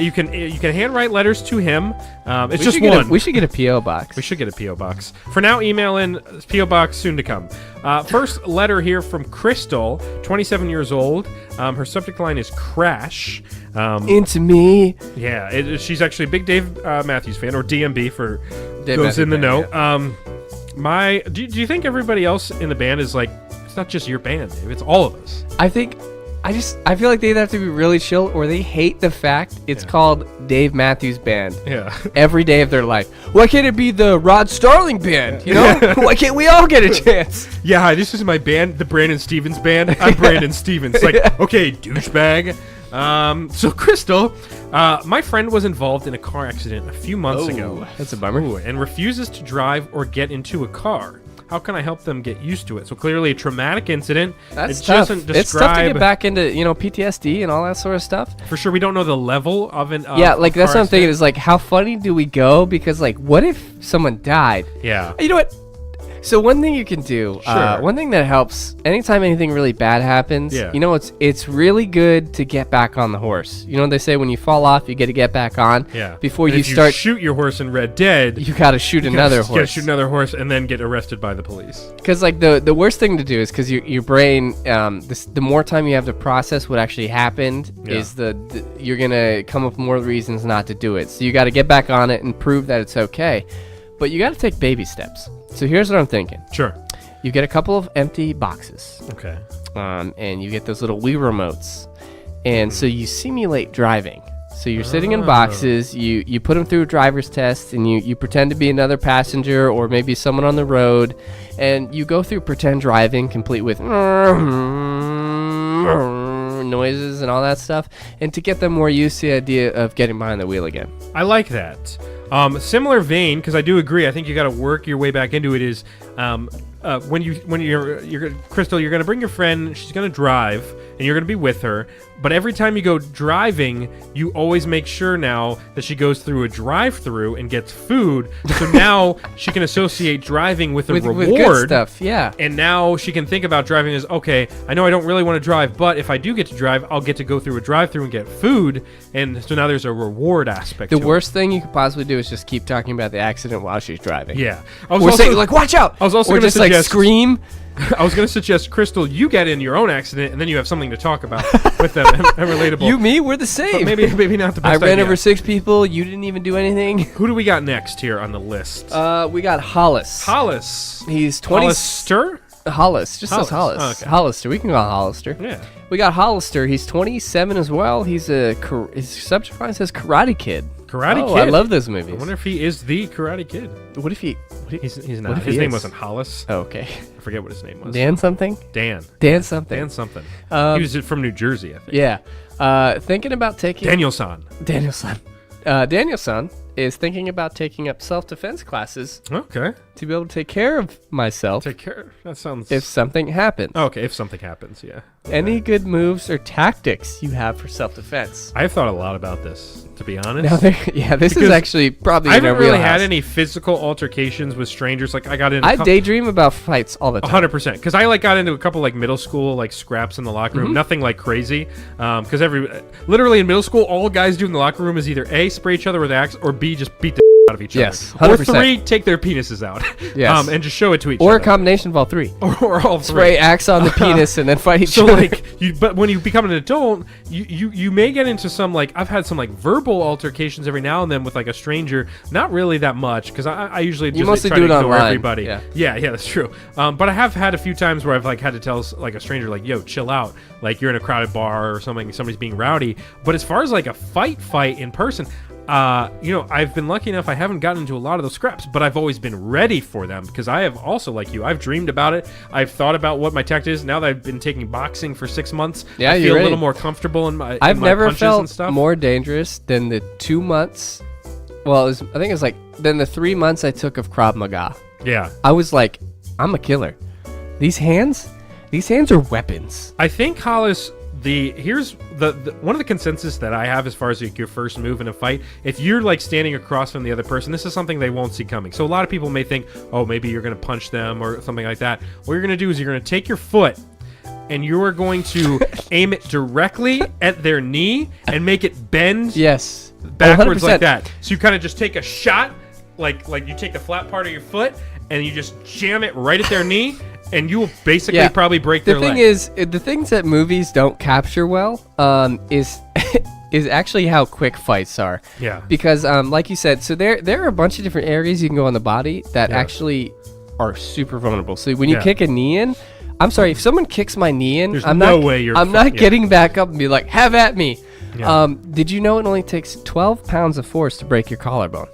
you can handwrite letters to him. It's We just should one. We should get a P.O. box. We should get a P.O. box. For now, email in P.O. box soon to come. First letter here from Crystal, 27 years old. Her subject line is Crash. Into me. Yeah, she's actually a big Dave Matthews fan, or DMB for Dave those in the know. Yeah. Do you think everybody else in the band is like, it's not just your band, Dave, it's all of us? I think I feel like they either have to be really chill or they hate the fact it's called Dave Matthews Band. Yeah. Every day of their life. Why can't it be the Rod Starling Band? You know? Why can't we all get a chance? Yeah, hi, this is my band, the Brandon Stevens Band. I'm Brandon Stevens. Like, okay, douchebag. So Crystal, my friend was involved in a car accident a few months ago. That's a bummer. Ooh, and refuses to drive or get into a car. How can I help them get used to it? So clearly a traumatic incident. That's it tough. doesn't It's tough to describe- get back into, PTSD and all that sort of stuff. For sure, we don't know the level of an. Yeah, like that's car what I'm thinking. accident. Is like, how funny do we go? Because like, what if someone died? Yeah. You know what? So one thing you can do, Sure. one thing that helps anytime anything really bad happens, Yeah. it's really good to get back on the horse. You know what they say, when you fall off, you got to get back on. Yeah. Before And you if start, shoot your horse in Red Dead. you got to shoot another You gotta horse. shoot another horse and then get arrested by the police. Because like the worst thing to do is because your brain, the more time you have to process what actually happened, Yeah. is you're gonna come up with more reasons not to do it. So you got to get back on it and prove that it's okay. But you got to take baby steps. So here's what I'm thinking. Sure. You get a couple of empty boxes. Okay. And you get those little Wii remotes, and so you simulate driving. So you're sitting in boxes, you put them through a driver's test, and you pretend to be another passenger or maybe someone on the road, and you go through pretend driving, complete with noises and all that stuff, and to get them more used to the idea of getting behind the wheel again. I like that. Similar vein, because I do agree. I think you got to work your way back into it. Is when you're Crystal, you're gonna bring your friend. She's gonna drive, and you're gonna be with her. But every time you go driving, you always make sure now that she goes through a drive-through and gets food. So now she can associate driving with a reward. With good stuff, yeah. And now she can think about driving as, okay, I know I don't really want to drive, but if I do get to drive, I'll get to go through a drive-through and get food. And so now there's a reward aspect The to worst thing you could possibly do is just keep talking about the accident while she's driving. it. Yeah. Or say, like, watch out! I was also or gonna just, like, suggest- scream. I was going to suggest, Crystal, you get in your own accident, and then you have something to talk about with them and relatable. You, me, we're the same. But maybe not the I best ran idea. over 6 people. You didn't even do anything. Who do we got next here on the list? We got Hollis. Hollis. He's 20. Hollister? Hollis. Just says Hollis. Hollis. Oh, okay. Hollister. We can call him Hollister. Yeah. We got Hollister. He's 27 as well. He's his subject line says Karate Kid. Karate Oh, Kid. I love those I movies. wonder if he is the Karate Kid. What if he? He's what not. if His he name is? wasn't Hollis. Oh, okay. I forget what his name was. Dan something. Dan. Dan something. Dan something. Um, He was from New Jersey, I think. Yeah. Thinking about taking Danielson. Danielson. Danielson is thinking about taking up self-defense classes Okay. to be able to take care of myself Take care. That sounds. if something happens. Okay, if something happens, yeah. Any good moves or tactics you have for self-defense? I've thought a lot about this, to be honest. Now, this is Because actually probably I in our haven't really had wheelhouse. any physical altercations with strangers. Like I got in. I daydream about fights all the time. 100%, because I got into a couple like middle school like scraps in the locker Mm-hmm. room. Nothing like crazy, because literally in middle school, all guys do in the locker room is either A, spray each other with axe, or B, just beat the out of each Yes, other. Or 100%. 3, take their penises out. Yes. And just show it to each Or a other. combination of all three. Or all three. Spray axe on the penis and then fight each So other. like but when you become an adult, you may get into some like I've had some like verbal altercations every now and then with like a stranger. Not really that much because I usually just mostly try do to it ignore online. everybody. Yeah. Yeah, that's true. But I have had a few times where I've like had to tell like a stranger like, "Yo, chill out." Like you're in a crowded bar or something, somebody's being rowdy. But as far as like a fight in person. I've been lucky enough I haven't gotten into a lot of those scraps, but I've always been ready for them because I have also, like you, I've dreamed about it. I've thought about what my tactic is. Now that I've been taking boxing for 6 months, Yeah, I you're feel a ready. little more comfortable in my I've in my never punches felt and stuff. more dangerous than the 2 months. Well, I think it's like than the 3 months I took of Krav Maga. Yeah. I was like, I'm a killer. These hands are weapons. I think Hollis, here's the one of the consensus that I have as far as like your first move in a fight. If you're like standing across from the other person, this is something they won't see coming. So a lot of people may think, oh, maybe you're going to punch them or something like that. What you're going to do is you're going to take your foot and you are going to aim it directly at their knee and make it bend Yes. backwards 100%. like that. So you kind of just take a shot, like you take the flat part of your foot and you just jam it right at their knee. And you will basically probably break The their thing leg. is, the things that movies don't capture well is is actually how quick fights are. Yeah. Because like you said, so there are a bunch of different areas you can go on the body that actually are super vulnerable. So when you Yeah. kick a knee in, I'm sorry, if someone kicks my knee in, There's I'm no not, way you're I'm fu- not yeah. getting back up and be like, have at me. Yeah. Did you know it only takes 12 pounds of force to break your collarbone?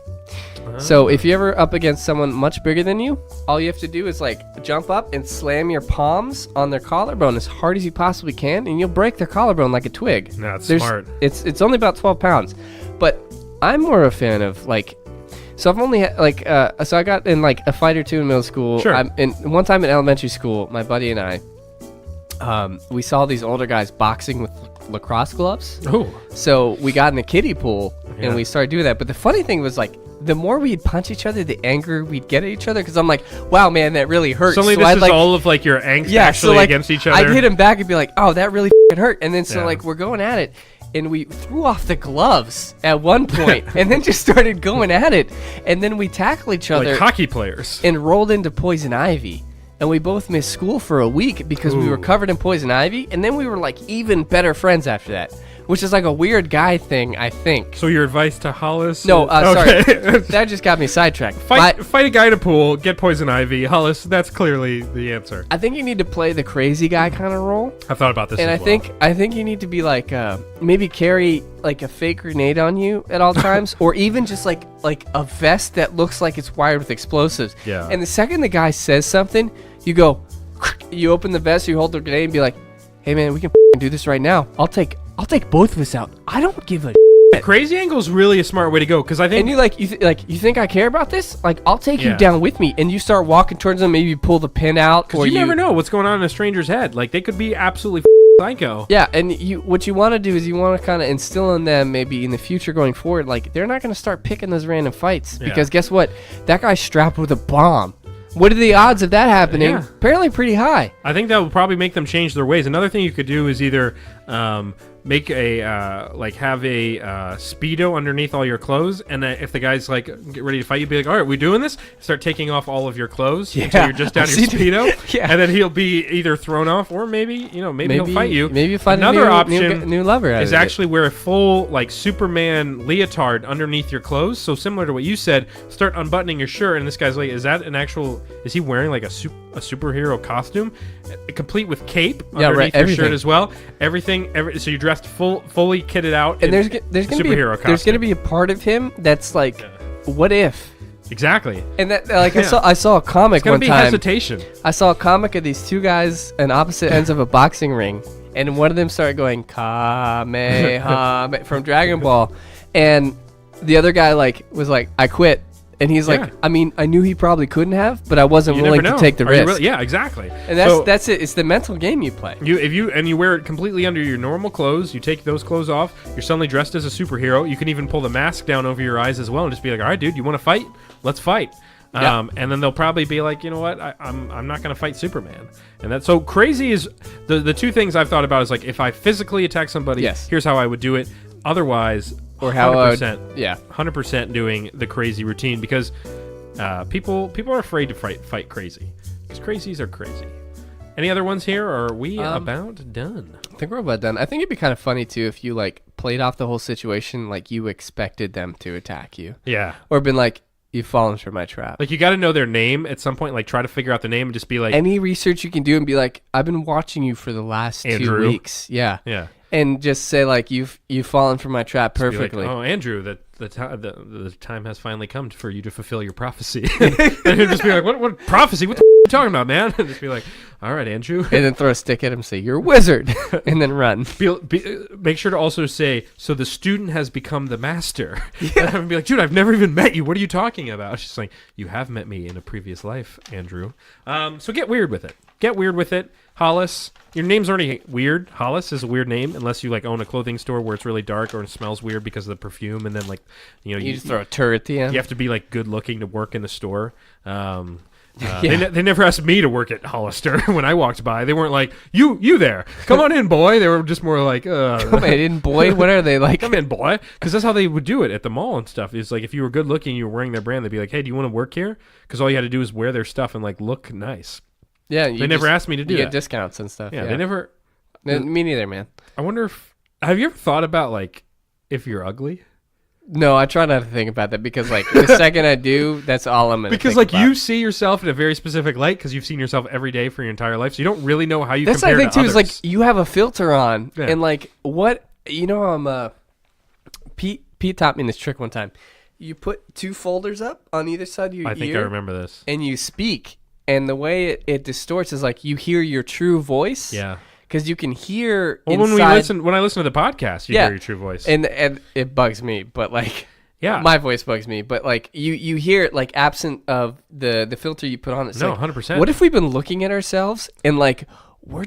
So if you're ever up against someone much bigger than you, all you have to do is like jump up and slam your palms on their collarbone as hard as you possibly can, and you'll break their collarbone like a twig. That's There's- smart. It's only about 12 pounds, but I'm more a fan of like. So I've only had like so I got in like a fight or two in middle school. Sure. One time in elementary school, my buddy and I, we saw these older guys boxing with lacrosse gloves. Oh. So we got in the kiddie pool Yeah. and we started doing that. But the funny thing was like, the more we'd punch each other, the angrier we'd get at each other. Because I'm like, wow, man, that really hurts. Suddenly so this I'd, is like, all of like your angst yeah, actually so, like, against each other. I'd hit him back and be like, oh, that really hurt. And then so Yeah. like we're going at it. And we threw off the gloves at one point and then just started going at it. And then we tackled each other like hockey players. and rolled into poison ivy. And we both missed school for a week because we were Ooh. covered in poison ivy. And then we were like even better friends after that, which is like a weird guy thing, I think. So your advice to Hollis? No, Okay. sorry. That just got me sidetracked. Fight a guy in a pool, get poison ivy. Hollis, that's clearly the answer. I think you need to play the crazy guy kind of role. I've thought about this And as I think you need to be like maybe carry like a fake grenade on you at all times, or even just like a vest that looks like it's wired with explosives. Yeah. And the second the guy says something, you go, you open the vest, you hold the grenade, and be like, "Hey man, we can do this right now. I'll take both of us out. I don't give a." The crazy angle is really a smart way to go because I think And you think I care about this? Like I'll take Yeah. you down with me, and you start walking towards them. Maybe you pull the pin out, or you never know what's going on in a stranger's head. Like they could be absolutely psycho. Yeah, and what you want to do is you want to kind of instill in them maybe in the future going forward, like they're not going to start picking those random fights Yeah. because guess what? That guy's strapped with a bomb. What are the odds of that happening? Yeah. Apparently pretty high. I think that will probably make them change their ways. Another thing you could do is either make a have a Speedo underneath all your clothes, and if the guy's like get ready to fight, you'd be like, all right, we doing this? Start taking off all of your clothes until you're just down your Speedo, Yeah. and then he'll be either thrown off or maybe he'll fight you. Maybe you find another a option new lover out is of it. actually wear a full like Superman leotard underneath your clothes. So similar to what you said, start unbuttoning your shirt, and this guy's like, is he wearing like a superhero costume, complete with cape underneath your shirt as well? So you're dressed fully kitted out. And in there's gonna superhero be there's gonna be a part of him that's like, what if? Exactly. And that like I saw a comic It's gonna one be time. hesitation. I saw a comic of these two guys on opposite ends of a boxing ring, and one of them started going Kamehameha from Dragon Ball, and the other guy was like, I quit. And he's like, I mean, I knew he probably couldn't have, but I wasn't willing to take the risk. Yeah, exactly. And that's it. It's the mental game you play. If you wear it completely under your normal clothes, you take those clothes off, you're suddenly dressed as a superhero. You can even pull the mask down over your eyes as well and just be like, all right, dude, you want to fight? Let's fight. Yeah. And then they'll probably be like, you know what? I'm not going to fight Superman. And that's so crazy. Is the two things I've thought about is like, if I physically attack somebody, here's how I would do it. Otherwise, or how 100%, 100% doing the crazy routine, because people are afraid to fight crazy, because crazies are crazy. Any other ones here, or are we about done? I think we're about done. I think it'd be kind of funny too if you like played off the whole situation like you expected them to attack you. Yeah. Or been like, you've fallen for my trap. Like you got to know their name at some point. Like try to figure out the name and just be like, any research you can do and be like, I've been watching you for the last Andrew. 2 weeks. Yeah. Yeah. And just say like you've fallen for my trap perfectly. Like, oh, Andrew, the time has finally come for you to fulfill your prophecy. And he'll just be like, what prophecy? What the are you talking about, man? And just be like, all right, Andrew. And then throw a stick at him and say, you're a wizard. And then run. Make sure to also say, so the student has become the master. Yeah. And have him be like, dude, I've never even met you. What are you talking about? She's like, you have met me in a previous life, Andrew. So get weird with it. Hollis, your name's already weird. Hollis is a weird name unless you like own a clothing store where it's really dark or it smells weird because of the perfume, and then like you just throw a turret at the end. You have to be like good looking to work in the store. They never asked me to work at Hollister when I walked by. They weren't like, you there, come on in, boy. They were just more like, come in, boy. What are they like? Come in, boy. Because that's how they would do it at the mall and stuff. It's like if you were good looking, you were wearing their brand, they'd be like, hey, do you want to work here? Because all you had to do is wear their stuff and like look nice. Yeah, they never asked me to do that. You get discounts and stuff. Yeah, they never. Me neither, man. I wonder have you ever thought about like if you're ugly? No, I try not to think about that because, like, the second I do, that's all I'm gonna. Because think like about. you see yourself in a very specific light because you've seen yourself every day for your entire life, so you don't really know how you That's compare the thing to too. others. Is like you have a filter on, Yeah. and like what Pete taught me this trick one time. You put two folders up on either side of your ear. I think I remember this. And you speak, and the way it distorts is like you hear your true voice. Yeah. Because you can hear Well, inside, when I listen to the podcast, you hear your true voice. and it bugs me, but like. Yeah. My voice bugs me, but like you hear it like absent of the filter you put on. It's No, like, 100%. What if we've been looking at ourselves and like we're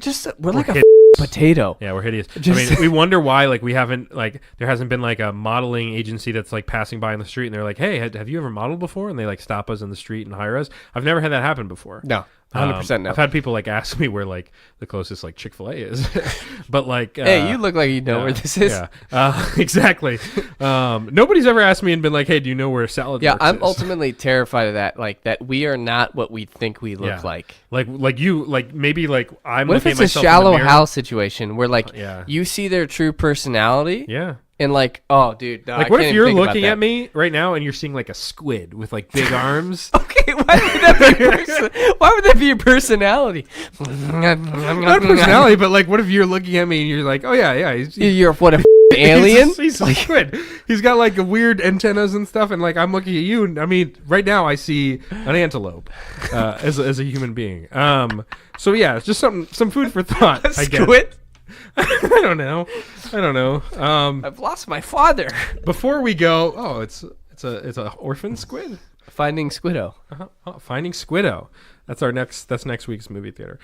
like a potato? Yeah, we're hideous. Just- I mean, we wonder why like we haven't like there hasn't been like a modeling agency that's like passing by on the street and they're like, hey, have you ever modeled before? And they like stop us in the street and hire us. I've never had that happen before. No, 100% no. I've had people like ask me where like the closest like Chick-fil-A is, but like Hey, you look like you know where this is. Yeah, exactly. Nobody's ever asked me and been like, hey, do you know where Salad Yeah, Works I'm is? ultimately terrified of that. Like that we are not what we think we look like. Like you like maybe like I'm. What if looking it's at a myself in the shallow mirror. house situation where like Yeah. you see their true personality? Yeah. And like, oh, dude, no, Like, I what can't if even you're think about looking that. at me right now and you're seeing like a squid with like big arms? Okay, why would that be why would that be your personality? Not personality, but like, what if you're looking at me and you're like, oh yeah, You're what a alien? He's a squid. He's got like weird antennas and stuff, and like I'm looking at you, and I mean, right now I see an antelope as a human being. So yeah, it's just some food for thought. I guess. Squid? I don't know. I've lost my father. Before we go, it's a orphan squid. Finding Squiddo. Oh, Finding Squiddo. That's next week's movie theater.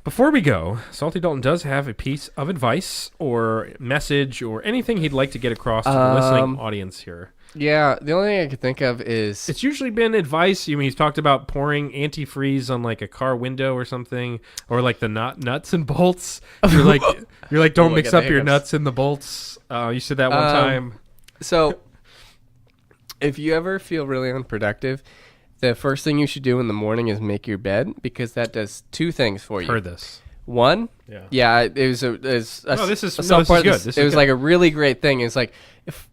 Before we go, Salty Dalton does have a piece of advice or message or anything he'd like to get across to the listening audience here. Yeah, the only thing I could think of is It's usually been advice. He's talked about pouring antifreeze on like a car window or something, or like the nuts and bolts. You're like, don't Look mix at the up your hiccups. nuts and the bolts. You said that one time. so. If you ever feel really unproductive, the first thing you should do in the morning is make your bed because that does two things for you. Heard this. One, Yeah. it was a this is part of good. this- This it is was good. like a really great thing. It's like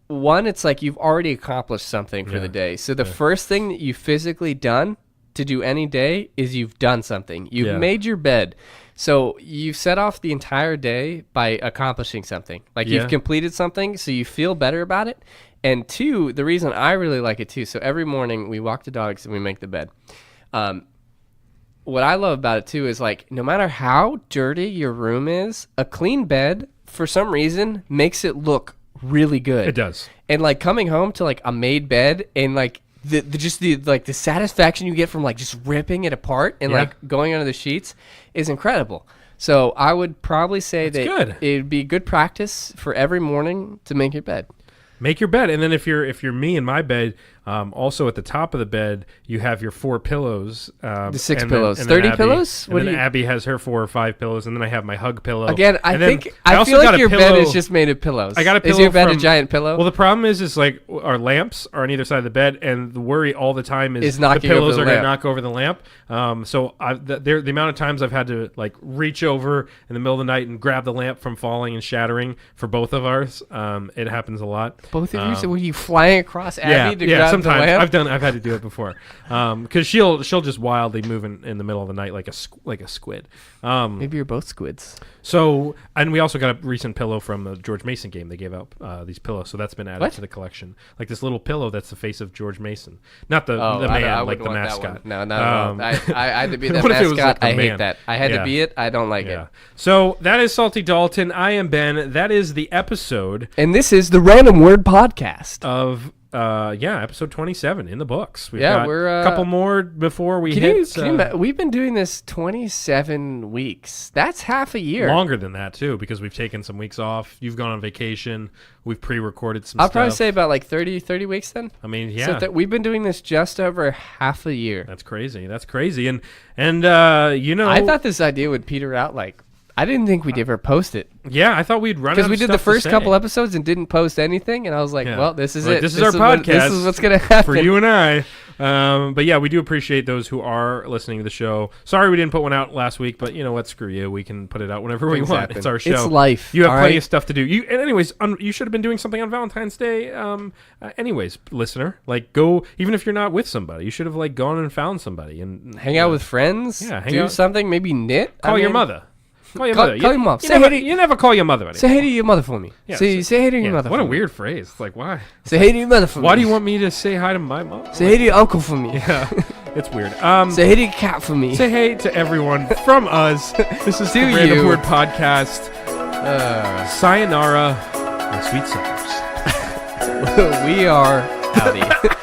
it's like you've already accomplished something for the day. So the first thing that you've physically done to do any day is you've done something. You've made your bed. So you've set off the entire day by accomplishing something. Like you've completed something, so you feel better about it. And two, the reason I really like it too, so every morning we walk the dogs and we make the bed. What I love about it too is like no matter how dirty your room is, a clean bed for some reason makes it look really good. It does. And like coming home to like a made bed and like the satisfaction you get from like just ripping it apart and like going under the sheets is incredible. So I would probably say that it'd be good practice for every morning to make your bed. Make your bed, and then if you're me in my bed, also at the top of the bed you have your 4 pillows. The 6 and pillows. then 30 Abby, pillows? And then Abby has her 4 or 5 pillows, and then I have my hug pillow. Again, I And then think I I also feel got like a your bed pillow- is just made of pillows. I got a pillow. Is your bed a from- giant pillow? Well, the problem is like our lamps are on either side of the bed, and the worry all the time is the knocking over pillows the are going to lamp. knock over the lamp. So the amount of times I've had to like reach over in the middle of the night and grab the lamp from falling and shattering for both of ours. It happens a lot. Both of you? So were you flying across Abby to grab the sometimes lamp? I've had to do it before, because she'll just wildly move in the middle of the night like a squid. Maybe you're both squids. So, and we also got a recent pillow from the George Mason game. They gave out these pillows, so that's been added to the collection. Like this little pillow that's the face of George Mason, not the man, I like wouldn't the want that mascot. one. No, not at all. I had to be that What if it was mascot. like a I hate man? that. I had to be it. I don't like it. So that is Salty Dalton. I am Ben. That is the episode And this is the Random Word Podcast. of episode 27 in the books. We've Yeah, got we're, a couple more before we Can hit. you we've been doing this 27 weeks. That's half a year. Longer than that too, because we've taken some weeks off. You've gone on vacation. We've pre-recorded some stuff. I'll probably say about like 30 weeks then. I mean, yeah. So we've been doing this just over half a year. That's crazy. And I thought this idea would peter out like I didn't think we'd ever post it. Yeah, I thought we'd run out because of we did the stuff to first say. couple episodes and didn't post anything, and I was like, Yeah. well, this is Like, it. this is our podcast This is what's gonna happen for you and I. But yeah, we do appreciate those who are listening to the show. Sorry we didn't put one out last week, but you know what? Screw you. We can put it out whenever we want. happen. It's our show. It's life. You have all plenty right? of stuff to do. And anyways, you should have been doing something on Valentine's Day. Anyways, listener, like go, even if you're not with somebody, you should have like gone and found somebody and Hang out with friends. Yeah, hang do out. something. Maybe knit. Call your mother. Call your mother. Call your mom. You, Say never, hey to- you never call your mother. Say hey to your mother for me. Yeah, say hey to your mother. What for a me. weird phrase. It's like, why? Say hey to your mother for me. Why do you want me to say hi to my mom? Say hey to your uncle for me. Yeah, it's weird. Say hey to your cat for me. Say hey to everyone from us. This is the To Random you. Word Podcast. Sayonara and sweet summers. We are outie.